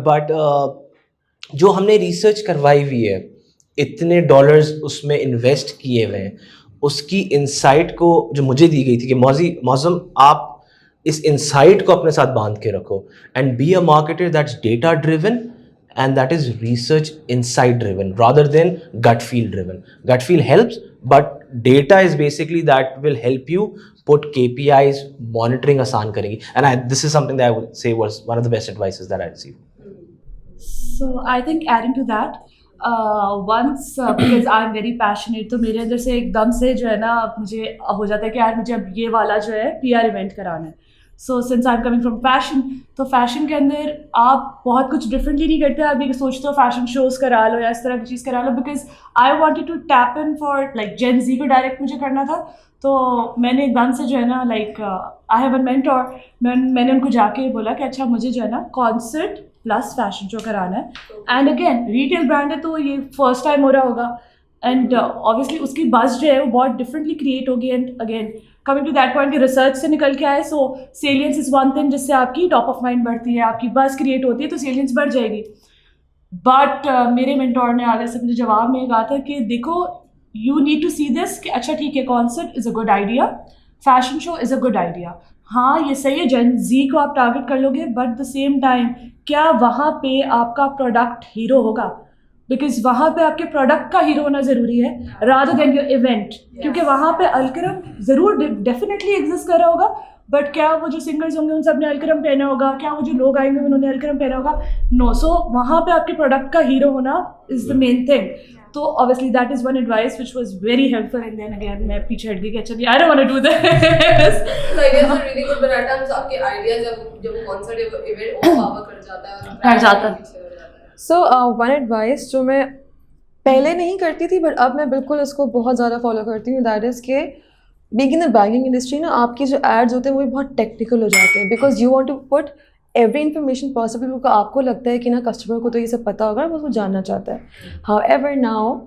[SPEAKER 2] but जो हमने रिसर्च करवाई हुई है, इतने डॉलर्स उसमें इन्वेस्ट किए हुए हैं, उसकी इंसाइट को जो मुझे दी गई थी कि मौज़म आप इस इंसाइट को अपने साथ बांध के रखो and be a marketer that's data driven and that is research insight driven rather than gut feel driven. Gut feel helps, but data is basically that will help you put KPIs, monitoring आसान करेगी. And this is something that I would say was one of the best advices that I received.
[SPEAKER 3] So I think adding to that, once because I'm very passionate, तो मेरे अंदर से एकदम से जो है ना मुझे हो जाता है कि यार मुझे अब ये वाला जो है PR इवेंट कराना है. So since I am coming from fashion, तो फैशन के अंदर आप बहुत कुछ डिफरेंटली नहीं करते. आप ये सोचते हो फैशन शोज़ करा लो या इस तरह की चीज़ करा लो, because I wanted to tap in for like gen Z को डायरेक्ट मुझे करना था. तो मैंने एकदम से जो है ना like I have a mentor, मैंने उनको जाके बोला कि अच्छा मुझे जो है ना कॉन्सर्ट प्लस फैशन शो कराना है. एंड अगेन रिटेल ब्रांड है तो ये फर्स्ट टाइम हो रहा होगा, एंड ऑब्वियसली उसकी बस जो है वो बहुत डिफरेंटली क्रिएट होगी. And again coming to that point कि रिसर्च से निकल के आए, so salience is one thing जिससे आपकी टॉप ऑफ माइंड बढ़ती है, आपकी बस क्रिएट होती है, तो सेलियंस बढ़ जाएगी. बट मेरे मेंटोर ने आगे से मुझे जवाब में कहा था कि देखो you need to see this कि अच्छा ठीक है concert is a good idea, fashion show is a good idea, हाँ ये सही है, जेन जी को आप टारगेट कर लोगे, बट द सेम टाइम क्या वहाँ पे आपका प्रोडक्ट हीरो होगा? बिकॉज वहाँ पे आपके प्रोडक्ट का हीरो होना ज़रूरी है रादर देन योर इवेंट. क्योंकि वहाँ पे अलकरम ज़रूर डेफिनेटली एग्जिस्ट कर रहा होगा, बट क्या वो जो सिंगर्स होंगे उन सब ने अलकरम पहना होगा? क्या वो जो लोग आएंगे उन्होंने अलकरम पहना होगा? नो. सो वहाँ पे आपके प्रोडक्ट का हीरो होना इज़ द मेन थिंग. तो obviously that is one advice which was very helpful. And then again मैं पीछे हट गई कि अच्छा I don't want to do this.
[SPEAKER 6] Ideas are really good, but at times आपके आइडियाज जब कॉन्सर्ट इवेंट ओवर कर जाता है.
[SPEAKER 5] सो वन एडवाइस जो मैं पहले नहीं करती थी बट अब मैं बिल्कुल उसको बहुत ज़्यादा फॉलो करती हूँ, दैट इज़ के being in the banking industry ना आपकी जो एड्स होते हैं वो भी बहुत टेक्निकल हो जाते हैं, because you want to put every information possible, क्योंकि आपको लगता है कि ना कस्टमर को तो ये सब पता होगा, वो उसको जानना चाहता है. However now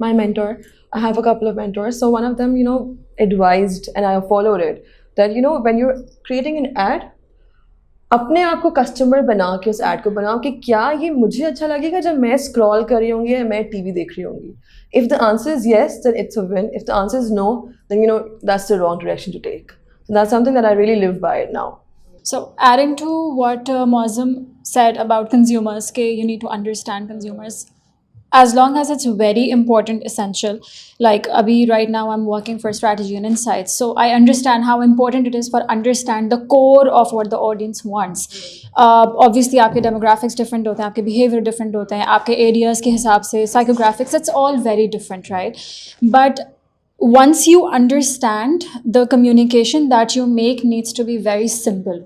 [SPEAKER 5] my mentor, I have a couple of mentors, so one of them advised and I followed it that when you're creating an ad, अपने आप को कस्टमर बना के उस ऐड को बनाओ कि क्या ये मुझे अच्छा लगेगा जब मैं स्क्रॉल कर रही होंगी या मैं टीवी देख रही होंगी. If the answer is yes then it's a win, if the answer is no then that's the wrong direction to take. So that's something that I really live by it now.
[SPEAKER 7] So adding to what Moazzam said about consumers, you need to understand consumers. As long as it's very important, essential, like abhi right now I'm working for strategy and insights, so I understand how important it is for understand the core of what the audience wants. Obviously आपके demographics different होते हैं, आपके behavior different होते हैं, आपके areas के हिसाब से psychographics, it's all very different, right? But once you understand, the communication that you make needs to be very simple.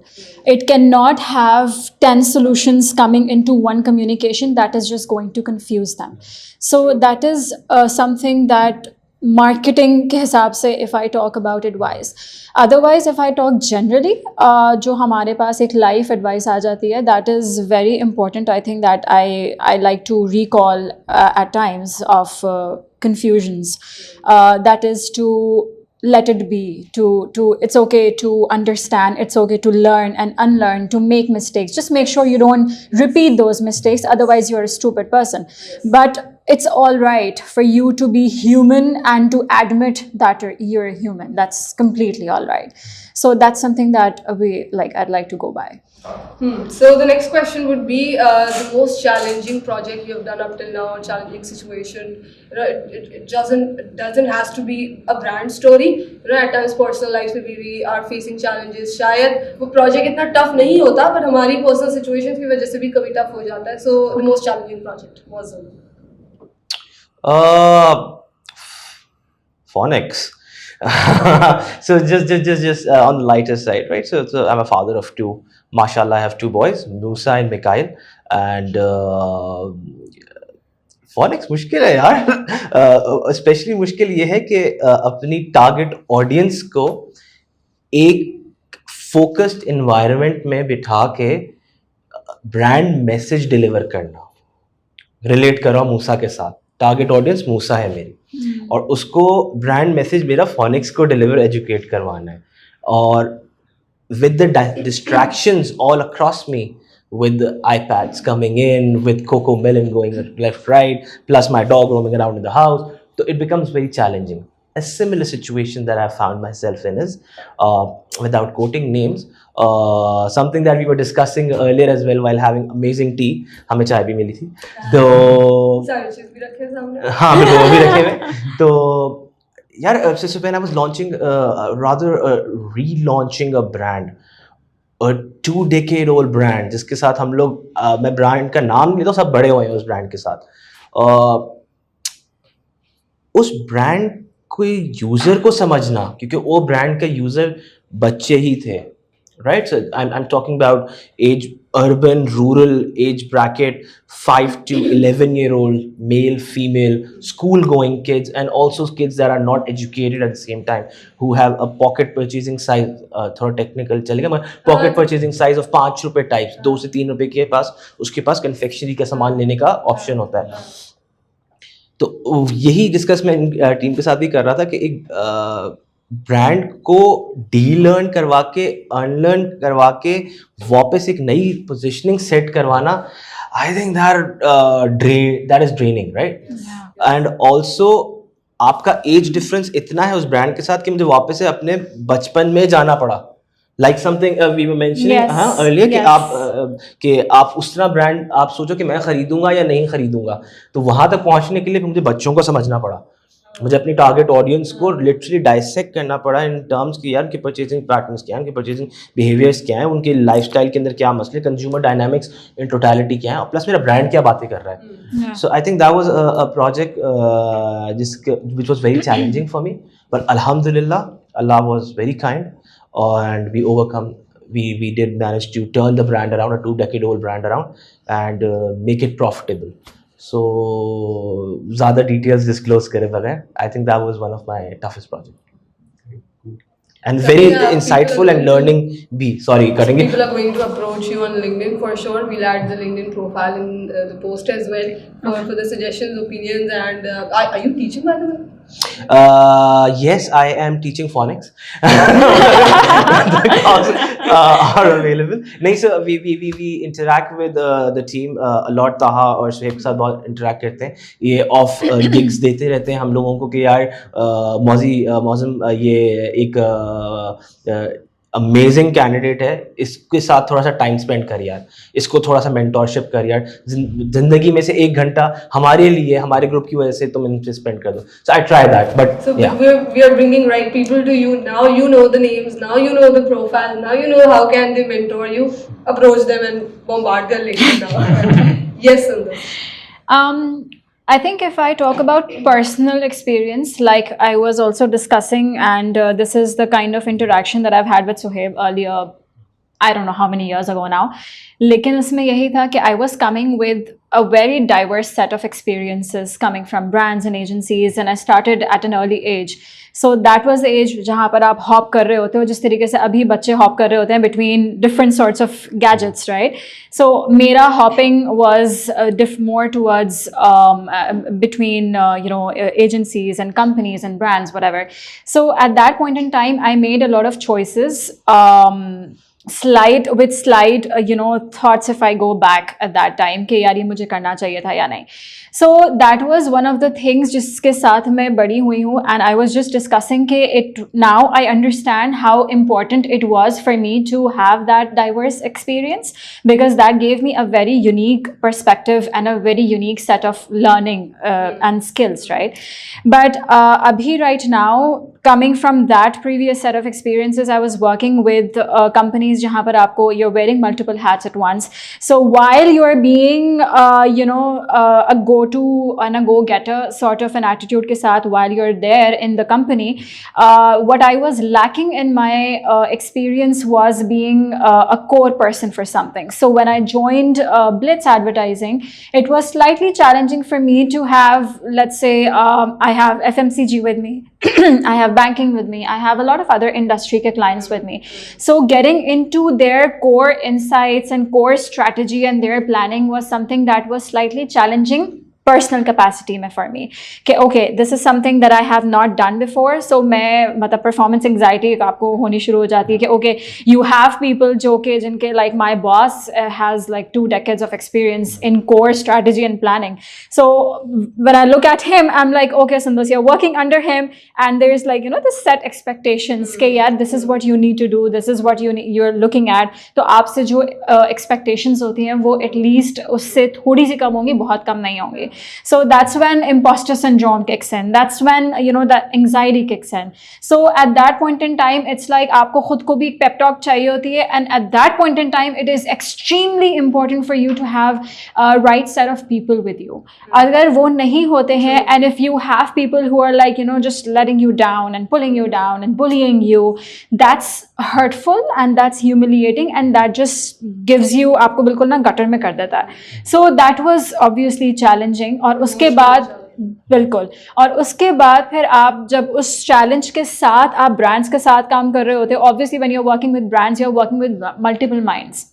[SPEAKER 7] It cannot have 10 solutions coming into one communication that is just going to confuse them. So that is something that marketing के हिसाब से if I talk about advice. Otherwise, if I talk generally, जो हमारे पास एक life advice आ जाती है, that is very important. I think that I like to recall at times of confusions. That is to let it be, to it's okay to understand, it's okay to learn and unlearn, to make mistakes. Just make sure you don't repeat those mistakes, otherwise you're a stupid person. But it's all right for you to be human and to admit that you're a human. That's completely all right. So that's something that I'd like to go by.
[SPEAKER 6] So the next question would be the most challenging project you have done up till now, challenging situation. You know, it doesn't has to be a brand story. You know, at times personal life में we are facing challenges. शायद वो project इतना tough नहीं होता, but हमारी personal situations की वजह से भी कभी tough हो जाता है. So the most challenging project was
[SPEAKER 2] Phonics. So just on the lighter side, right? So I'm a father of two. Mashallah, I have two boys, Musa and Mikhail. And phonics मुश्किल है यार. Especially मुश्किल ये है कि अपनी target audience को एक focused environment में बिठा के brand message deliver करना. Relate करो मूसा के साथ. टारगेट ऑडियंस मूसा है मेरी, और उसको ब्रांड मैसेज मेरा फोनिक्स को डिलीवर एजुकेट करवाना है. और with the distractions all across me, with iPads coming in, with Coco Melon going left, right, plus my dog roaming around in the house, so it becomes very challenging. A similar situation that I found myself in is, without quoting names, something that we were discussing earlier as well while having amazing tea. हमें चाय भी मिली थी, तो
[SPEAKER 6] सारी चीज़ भी रखे हैं सामने.
[SPEAKER 2] हाँ मेरे को वो भी रखे हुए. तो यार, so when I was launching, rather relaunching a brand, a 2-decade-old brand, जिसके साथ हम लोग, मैं ब्रांड का नाम नहीं लेता, सब बड़े हुए हैं उस ब्रांड के साथ. उस ब्रांड को यूजर को समझना, क्योंकि वो ब्रांड का यूजर बच्चे ही थे, right? So I'm talking about age, urban, rural age bracket, 5 to 11-year-old, male, female, school-going kids, and also kids that are not educated at the same time, who have a pocket purchasing size, थोड़ा technical चलेगा, मगर pocket purchasing size of 5 रुपए types, 2 से 3 रुपए के पास, उसके पास confectionery का सामान लेने का ऑप्शन होता है. तो यही डिस्कस मैं टीम के साथ भी कर रहा था कि एक ब्रांड को डीलर्न करवा के, अनलर्न करवा के, वापस एक नई पोजीशनिंग सेट करवाना, आई think that is draining, right? And also आपका एज डिफरेंस इतना है उस ब्रांड के साथ कि मुझे वापस से अपने बचपन में जाना पड़ा. Like something we were mentioning earlier कि आप उस तरह ब्रांड आप सोचो कि मैं खरीदूंगा या नहीं खरीदूंगा, तो वहां तक पहुंचने के लिए मुझे बच्चों को समझना पड़ा. मुझे अपनी टारगेट ऑडियंस को लिटरली डाइसेक्ट करना पड़ा इन टर्म्स की, यार, उनके परचेजिंग पैटर्न्स क्या हैं, उनके परचेजिंग बिहेवियर्स क्या हैं, उनके लाइफस्टाइल के अंदर क्या मसले, कंज्यूमर डायनामिक्स इन टोटलिटी क्या है, और प्लस मेरा ब्रांड क्या बातें कर रहा है. So I think that was a project which was very challenging for me, but अल्हम्दुलिल्लाह अल्लाह was very kind and we overcome. We did manage to turn the brand around, a 2-decade-old brand around, and make it profitable. So ज़्यादा details disclose करे बगैर, I think that was one of my toughest projects. And very insightful and learning. Sorry, cutting it.
[SPEAKER 6] People are going to approach you on LinkedIn for sure. We'll add the LinkedIn profile in the post as well for the suggestions, opinions, and are you teaching, by the way?
[SPEAKER 2] Yes, I am teaching phonics. The courses are available. नहीं, so we interact with the team a lot. Taha और Sohaib के साथ बहुत interact करते हैं. ये off gigs देते रहते हैं हम लोगों को कि यार मौज़म ये एक अमेजिंग कैंडिडेट है, इसके साथ थोड़ा सा टाइम स्पेंड कर यार, इसको थोड़ा सा मेंटोरशिप कर यार, जिंदगी में से 1 घंटा हमारे लिए, हमारे ग्रुप की वजह से तुम इनसे स्पेंड कर दो. So I try that, but
[SPEAKER 6] we are bringing right people to you now. You know the names, now you know the profile, now you know how can they mentor you. Approach them and bombard their LinkedIn now. Yes, Sundus.
[SPEAKER 7] I think if I talk about personal experience, like I was also discussing, and this is the kind of interaction that I've had with Sohaib earlier. I don't know how many years ago now. लेकिन उसमें यही था कि I was coming with a very diverse set of experiences coming from brands and agencies, and I started at an early age. So that was the age जहाँ पर आप hop कर रहे होते हो जिस तरीके से अभी बच्चे hop कर रहे होते हैं between different sorts of gadgets, right? So मेरा hopping was more towards between agencies and companies and brands, whatever. So at that point in time, I made a lot of choices. Slight thoughts if I go back at that time कि यार ये मुझे करना चाहिए था या नहीं. So that was one of the things जिसके साथ मैं बड़ी हुई हूँ, and I was just discussing कि now I understand how important it was for me to have that diverse experience, because that gave me a very unique perspective and a very unique set of learning and skills, right? But abhi right now, coming from that previous set of experiences, I was working with companies jahan par you're wearing multiple hats at once. So while you're being a go-to and a go-getter sort of an attitude ke saath while you're there in the company, what I was lacking in my experience was being a core person for something. So when I joined Blitz Advertising, it was slightly challenging for me to have, let's say, I have FMCG with me, I have banking with me, I have a lot of other industry ke clients with me. So getting into their core insights and core strategy and their planning was something that was slightly challenging personal capacity में for me कि okay, this is something that I have not done before. So मैं मतलब performance anxiety आपको होनी शुरू हो जाती है कि okay, you have people जो कि जिनके like my boss has like 2 decades of experience in core strategy and planning. So when I look at him, I'm like, okay, Sundus, you're working under him, and there's like the set expectations कि यार this is what you need to do, this is what you're looking at. तो आपसे जो expectations होती हैं वो at least उससे थोड़ी सी कम होंगी, बहुत कम नहीं होंगी. So that's when imposter syndrome kicks in. That's when that anxiety kicks in. So at that point in time, it's like आपको खुद को भी एक pep talk चाहिए होती है, and at that point in time, it is extremely important for you to have a right set of people with you. अगर वो नहीं होते हैं, and if you have people who are like just letting you down and pulling you down and bullying you, that's hurtful and that's humiliating, and that just gives you आपको बिल्कुल ना gutter में कर देता है. So that was obviously challenging. और उसके बाद बिल्कुल, और उसके बाद फिर आप जब उस चैलेंज के साथ आप ब्रांड्स के साथ काम कर रहे होते हो, obviously when you are working with brands, you are working with multiple minds.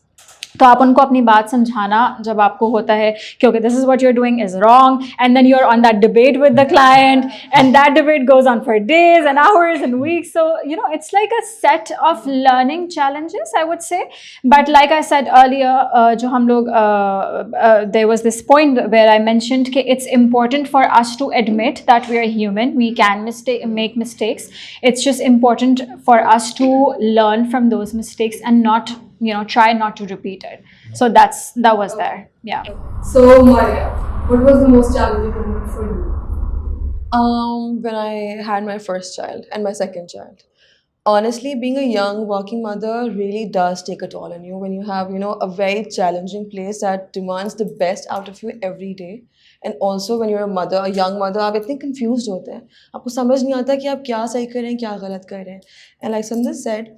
[SPEAKER 7] तो आप उनको अपनी बात समझाना जब आपको होता है क्योंकि this is what you are doing is wrong, and then you are on that debate with the client, and that debate goes on for days and hours and weeks. So it's like a set of learning challenges, I would say. But like I said earlier, जो हम लोग there was this point where I mentioned कि it's important for us to admit that we are human, we can make mistakes. It's just important for us to learn from those mistakes and not try not to repeat it. So that was there. Yeah.
[SPEAKER 6] So Maria, what was the most challenging moment for you?
[SPEAKER 5] When I had my first child and my second child. Honestly, being a young working mother really does take a toll on you when you have a very challenging place that demands the best out of you every day. And also when you're a mother, a young mother, आप इतने confused होते हैं, आपको समझ नहीं आता कि आप क्या सही कर रहे हैं, क्या गलत कर रहे हैं. And like Sundus said,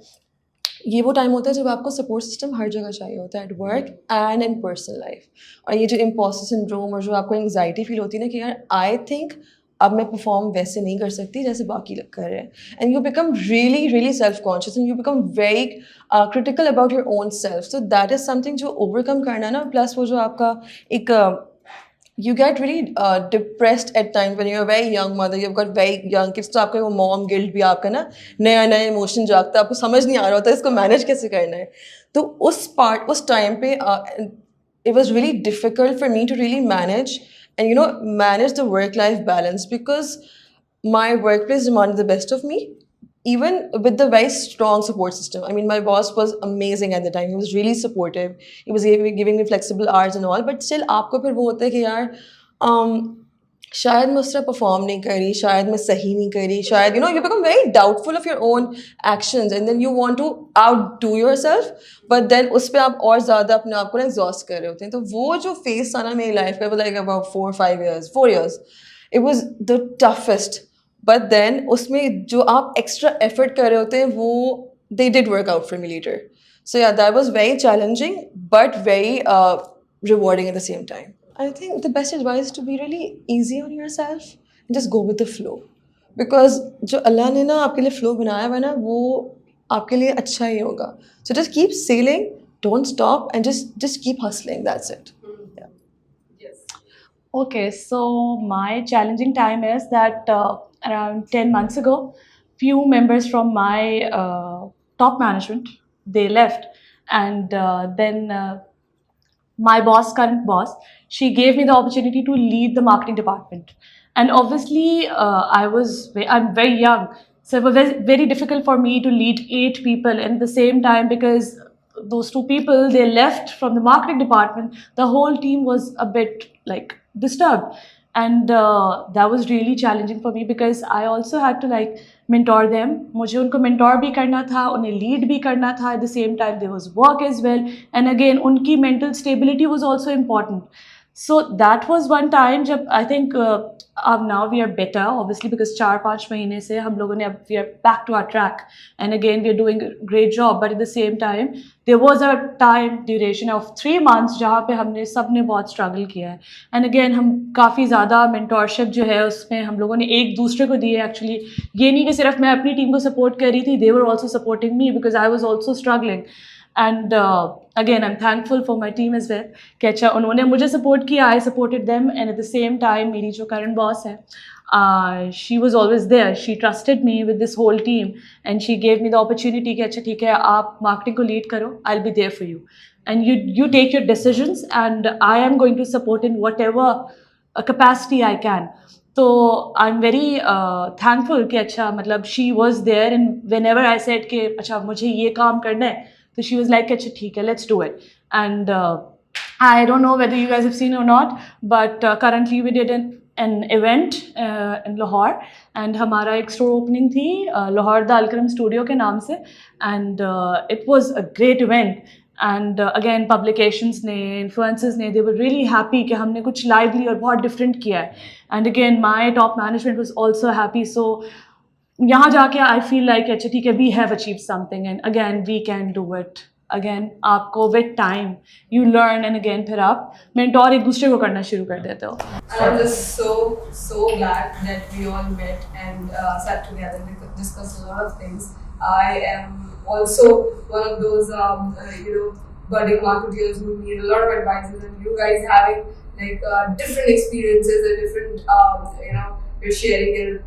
[SPEAKER 5] ये वो टाइम होता है जब आपको सपोर्ट सिस्टम हर जगह चाहिए होता है, at work and in personal life. और ये जो इम्पोस्टर सिंड्रोम और जो आपको एंग्जाइटी फील होती है ना कि यार आई थिंक अब मैं परफॉर्म वैसे नहीं कर सकती जैसे बाकी लोग कर रहे हैं, and you become really really self conscious and you become very critical about your own self. So that is something जो ओवरकम करना ना, प्लस वो जो आपका एक you get really depressed at times when you're a very young mother, you've got very young kids, तो आपका वो mom guilt भी आपका ना नया नया इमोशन जागता है, आपको समझ नहीं आ रहा होता इसको मैनेज कैसे करना है. तो उस टाइम पे it was really difficult for me to really manage and manage the work-life balance, because my workplace demanded the best of me, even with the very strong support system. I mean, my boss was amazing at the time. He was really supportive. He was giving me flexible hours and all. But still, आपको फिर वो होता है कि यार शायद मैं उस तरह परफॉर्म नहीं कर रही, शायद मैं सही नहीं कर रही, शायद you become very doubtful of your own actions, and then you want to outdo yourself, but then उस पर आप और ज़्यादा अपने आप को ना exhaust कर रहे होते हैं. तो वो जो phase था ना मेरी लाइफ में, like about 4 years, it was the toughest. But then उसमें जो आप extra effort कर रहे होते हैं वो they did work out for me later. So yeah, that was very challenging, but very rewarding at the same time. I think the best advice is to be really easy on yourself and just go with the flow. Because जो अल्लाह ने ना आपके लिए flow बनाया हुआ है ना, वो आपके लिए अच्छा ही होगा. So just keep sailing, don't stop, and just keep hustling. That's it.
[SPEAKER 3] Okay, so my challenging time is that around 10 months ago, few members from my top management, they left, and then my boss, current boss, she gave me the opportunity to lead the marketing department. And obviously, I'm very young, so it was very difficult for me to lead 8 people at the same time, because those 2 people, they left from the marketing department. The whole team was a bit like disturbed, and that was really challenging for me, because I also had to like mentor them. मुझे उनको mentor भी करना था, उन्हें lead भी करना था. At the same time, there was work as well, and again उनकी mental stability was also important. So that was one time जब I think now we are better, obviously, because 4-5 महीने से हम लोगों ने अब we are back to our track, and again we are doing a great job. But at the same time, there was a time duration of 3 months जहाँ पे हमने सबने बहुत struggle किया है. And again हम काफ़ी ज़्यादा mentorship जो है उसमें हम लोगों ने एक दूसरे को दिए. Actually ये नहीं कि सिर्फ मैं अपनी टीम को support कर रही थी, they were also supporting me because I was also struggling. And again, I'm thankful for my team as well. कि अच्छा उन्होंने मुझे support किया, I supported them, and at the same time मेरी जो current boss है, she was always there. She trusted me with this whole team, and she gave me the opportunity कि अच्छा ठीक है आप marketing को lead करो, I'll be there for you, and you take your decisions, and I am going to support in whatever capacity I can. So I'm very thankful कि अच्छा मतलब she was there, and whenever I said कि अच्छा मुझे ये काम करना है, so she was like, अच्छा ठीक है, let's do it. And I don't know whether you guys have seen or not, but currently we did an event in Lahore, and हमारा एक store opening थी Lahore Lead Alkaram Studio के नाम से, and it was a great event. And again publications ने, influencers ने, they were really happy कि हमने कुछ lively और बहुत different किया है. And again my top management was also happy. So यहाँ जाके I feel like अच्छा ठीक है, we have achieved something, and again we can do it. Again आपको with time you learn, and again फिर आप mentor एक दूसरे को करना शुरू कर देते हो.
[SPEAKER 6] And I'm just so glad that we all met and sat together and discussed a lot of things. I am also one of those budding marketeers who need a lot of advices, and you guys having like different experiences and different you're sharing your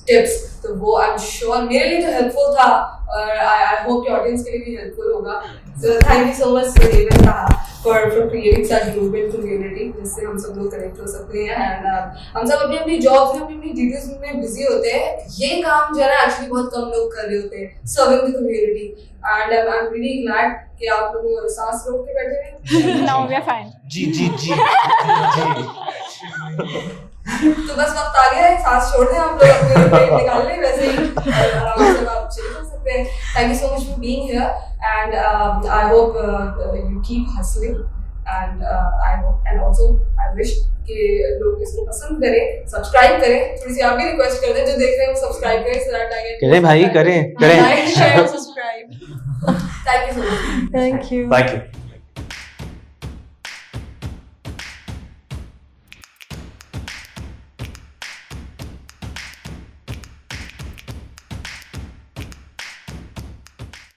[SPEAKER 6] tips, तो वो I'm sure मेरे लिए तो helpful था, और I hope your audience के लिए भी helpful होगा. So thank you so much Sohaib and Taha for creating such movement community जिससे हम सब लोग connect हो सकते हैं. And हम सब अपनी अपनी jobs में अपनी duties में busy होते हैं. ये काम जो है ना actually बहुत कम लोग कर रहे होते हैं, serving the community. And I'm really glad कि आप लोग सांस रोक के बैठे हैं.
[SPEAKER 7] No, we are fine.
[SPEAKER 2] जी
[SPEAKER 6] तो बस वक्त आ गया है, सांस छोड़ दें आप लोग, अपने पेट निकाल लें, वैसे ही आराम से आप चले जा सकते हैं. Thank you so much for being here, and I hope you keep hustling, and I hope, and also I wish कि लोग इसको पसंद करें, सब्सक्राइब करें. थोड़ी सी आप भी रिक्वेस्ट कर दें जो देख रहे हैं वो सब्सक्राइब करें, so that I get
[SPEAKER 2] करें भाई करें
[SPEAKER 6] like, share, subscribe. Thank you so much.
[SPEAKER 5] Thank you.
[SPEAKER 2] Thank you.